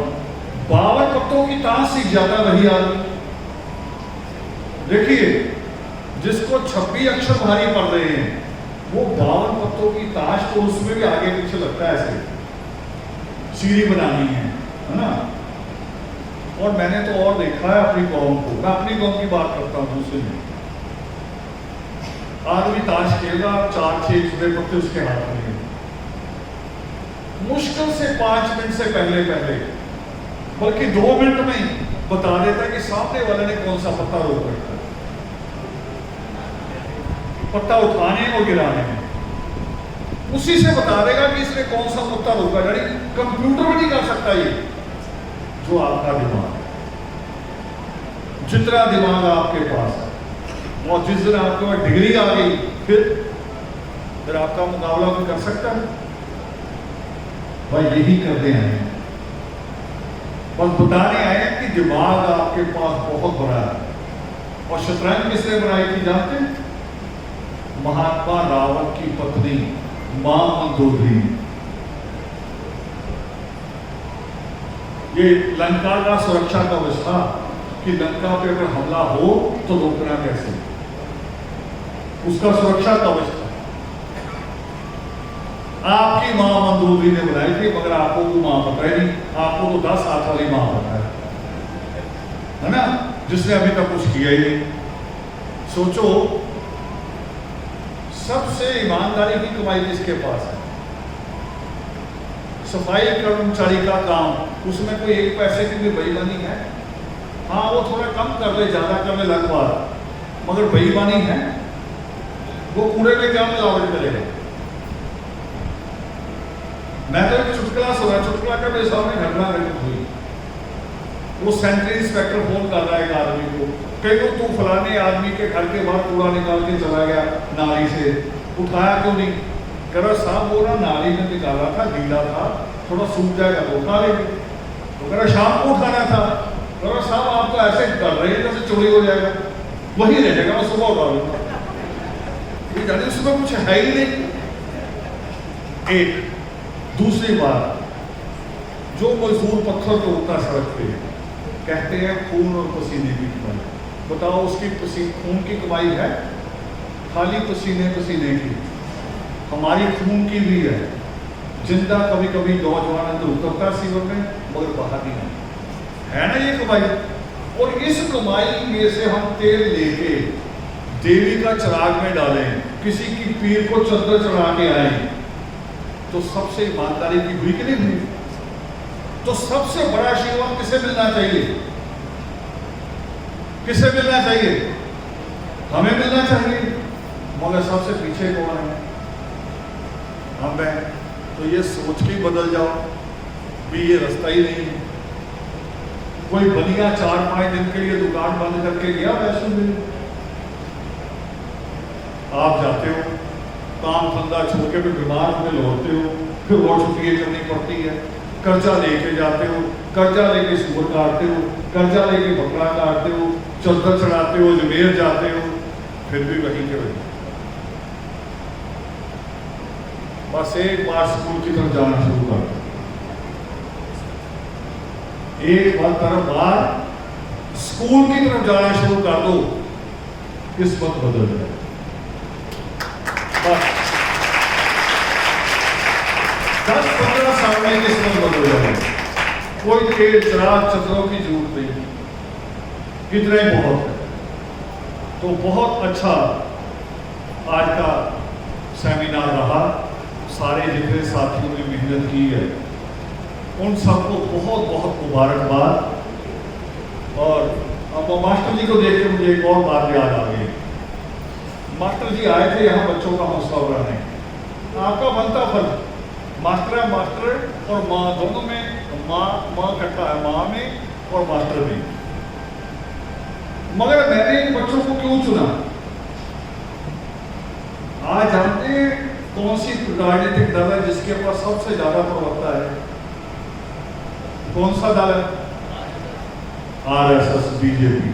52 पत्तों की ताश सीख जाता है वही आदमी। देखिए, जिसको 26 अक्षर भारी पड़ रहे हैं, वो 52 पत्तों की ताश, तो उसमें भी आगे पीछे लगता है, ऐसे सीढ़ी बनानी है ना। और मैंने तो और देखा है अपनी कौम को, मैं अपनी कौम की बात करता हूं, दूसरे में आदमी ताश खेलेगा, 4-6 छुटे पत्ते उसके हाथ में, मुश्किल से 5 मिनट से पहले बल्कि 2 मिनट में ही बता देता है कि सामने वाले ने कौन सा पत्ता रोक रखा है। पत्ता उठाने और गिराने में, उसी से बता देगा कि इसने कौन सा पत्ता रोका। यानी कंप्यूटर भी नहीं कर सकता ये, जो आपका दिमाग है। जितना दिमाग आपके पास है, और जिस दिन आपके पास डिग्री आ गई, फिर आपका मुकाबला भी कर सकता है। भाई यही करने आए हैं, बस बताने आए हैं कि दिमाग आपके पास बहुत बड़ा है। और शतरंज किसने बनाई थी जानते हैं? महात्मा रावण की पत्नी मां मंदोदरी। ये लंका का सुरक्षा कवच था कि लंका पे अगर हमला हो तो रोकना कैसे, उसका सुरक्षा कवच था। आपकी मां मंदोदरी ने बनाई थी, मगर आपको वो मां पता ही नहीं। आपको तो 10 हाथ वाली मां पता है ना, जिसने अभी तक कुछ किया ही नहीं। सोचो, सबसे ईमानदारी की कमाई किसके पास है? सफाई कर्मचारी का काम, उसमें कोई 1 पैसे की भी बेईमानी है? हाँ, वो थोड़ा कम कर ले, ज्यादा कर ले लगवा, मगर बेईमानी है। वो कूड़े में क्या मिलावट करेगा? मैं तो एक चुटकुला सुना, चुटकुला का मेरे सामने घटना घटित हुई। वो सेंट्री इंस्पेक्टर फोन कर रहा है एक आदमी को, कहो तू फलाने आदमी के घर के बाहर कूड़ा निकाल के चला गया नाली से, उठाया क्यों नहीं? कह रहा साहब वो ना नाली में निकाला था, गीला था, थोड़ा सूख जाएगा तो उठा लेंगे। तो कह रहा शाम को उठाना था। कह रहा साहब आप तो ऐसे कर रहे हैं जैसे चोरी हो जाएगा, वही रहेगा, मैं सुबह उठा लूंगा। उसमें कुछ है ही नहीं। एक दूसरी बात, जो मजदूर पत्थर तोड़ता सड़क पे, कहते हैं खून और पसीने की कमाई। बताओ उसकी खून की कमाई है? खाली पसीने पसीने की। हमारी खून की भी है। जिंदा कभी कभी नौजवान अंदर उतरता सीवर में, मगर बाहर नहीं है ना ये कमाई। और इस कमाई में से हम तेल लेके देवी का चिराग में डालें, किसी की पीर को चद्दर चढ़ा के आए, तो सबसे ईमानदारी की हुई कि नहीं हुई? तो सबसे बड़ा आशीर्वाद किसे मिलना चाहिए? किसे मिलना चाहिए? हमें मिलना चाहिए। मगर सबसे पीछे कौन है? हम हैं। तो ये सोच के बदल जाओ भी ये रास्ता ही नहीं है। कोई बनिया 4-5 दिन के लिए दुकान बंद करके गया वैष्णो देवी, आप जाते हो, काम धंधा छोड़ के भी बीमार होकर लौटते हो, फिर और छुट्टियां करनी पड़ती है, कर्जा लेके जाते हो, कर्जा लेके सूअर काटते हो, कर्जा लेके बकरा काटते हो, चद्दर चढ़ाते हो, अजमेर जाते हो, फिर भी वहीं के वहीं। बस एक बार स्कूल की तरफ जाना शुरू कर दो, एक बार स्कूल की तरफ जाना शुरू कर दो, किस्मत बदल जाए। बस 10-15 साल में किस्मत बदल जाए। कोई तेल चिराग चक्रों की जरूरत नहीं, कितने बहुत है। तो बहुत अच्छा आज का सेमिनार रहा। सारे जितने साथियों ने मेहनत की है उन सबको बहुत बहुत मुबारकबाद। और अब मास्टर जी को देख के मुझे एक और बात याद आ गई। मास्टर जी आए थे यहाँ बच्चों का हौसला बढ़ाने। आपका बनता फर्ज मास्टर है, मास्टर और माँ दोनों में माँ इकट्ठा है, माँ में और मास्टर में। मगर मैंने इन बच्चों को क्यों चुना? आज जानते हैं कौन सी राजनीतिक दल है जिसके पास सबसे ज्यादा प्रवक्ता है? कौन सा दल है? RSS BJP.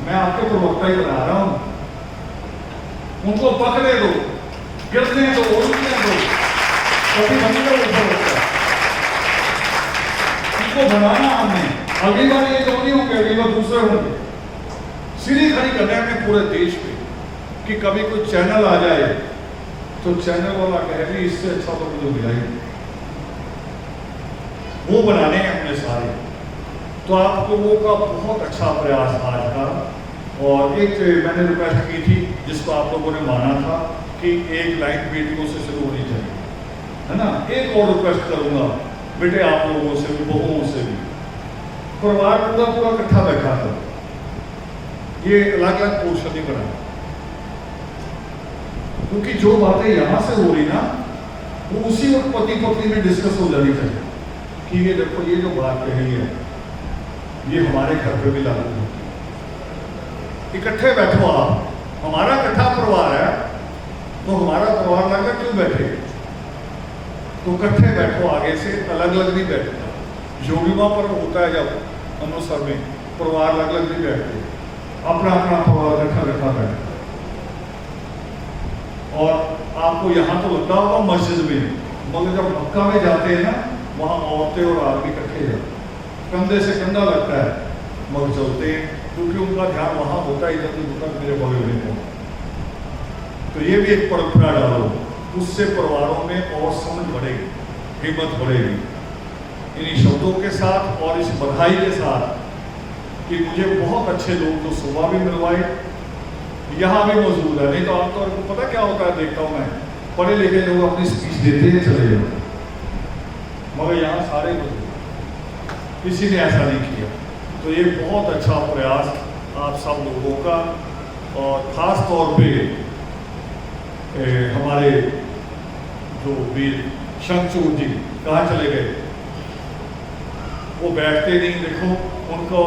मैं आपके प्रवक्ता ही बना रहा हूं। उनको पकड़े दो, गिरने दो, उड़ने दो, कभी बनेगा वो प्रवक्ता। उनको बनाना हमने। अगली बार ये तो नहीं होंगे, अगली बार दूसरे होंगे। सीढ़ी खड़ी करने में पूरे देश में कि कभी कोई चैनल आ जाए तो चैनल वाला कहे भी इससे अच्छा तो मुझे मिला ही नहीं। वो बनाने हैं हमने सारे। तो आप लोगों का बहुत अच्छा प्रयास आज का। और एक मैंने रिक्वेस्ट की थी जिसको आप लोगों ने माना था कि एक लाइन बेटियों से शुरू होनी चाहिए, है ना। एक और रिक्वेस्ट करूंगा बेटे, आप लोगों से भी, बहुओं से भी। परिवार पूरा इकट्ठा बैठा था, ये अलग अलग पोर्शन ही बना। क्योंकि जो बातें यहाँ से हो रही ना वो उसी वक्त पति पत्नी में डिस्कस हो जानी चाहिए कि ये देखो ये जो बात कही है ये हमारे घर पे भी लागू होती है। इकट्ठे बैठो आप, हमारा इकट्ठा परिवार है तो हमारा परिवार लगा क्यों बैठे, तो इकट्ठे बैठो, आगे से अलग अलग नहीं बैठता। योगिमा पर होता है जब अमृतसर में परिवार अलग अलग नहीं बैठते, अपना अपना परिवार इकट्ठा इकट्ठा बैठता। और आपको यहाँ तो लगता होगा मस्जिद में, मगर जब मक्का में जाते हैं ना वहाँ औरतें और आदमी इकट्ठे जाते, कंधे से कंधा लगता है मगर चलते हैं, क्योंकि उनका ध्यान वहाँ होता है, इधर होता मेरे बगल में हो। तो ये भी एक परंपरा डालो, उससे परिवारों में और समझ बढ़ेगी, हिम्मत बढ़ेगी। इन्हीं शब्दों के साथ और इस बधाई के साथ कि मुझे बहुत अच्छे लोग तो सुबह भी मिलवाए, यहाँ भी मौजूद है। नहीं तो आमतौर पर पता क्या होता है, देखता हूँ मैं पढ़े लिखे लोग अपनी स्पीच देते हैं चले जाते, मगर यहाँ सारे मौजूद, किसी ने ऐसा नहीं किया। तो ये बहुत अच्छा प्रयास आप सब लोगों का, और ख़ास तौर पे हमारे जो वीर शंखचूड़ जी कहाँ चले गए, वो बैठते नहीं, देखो उनको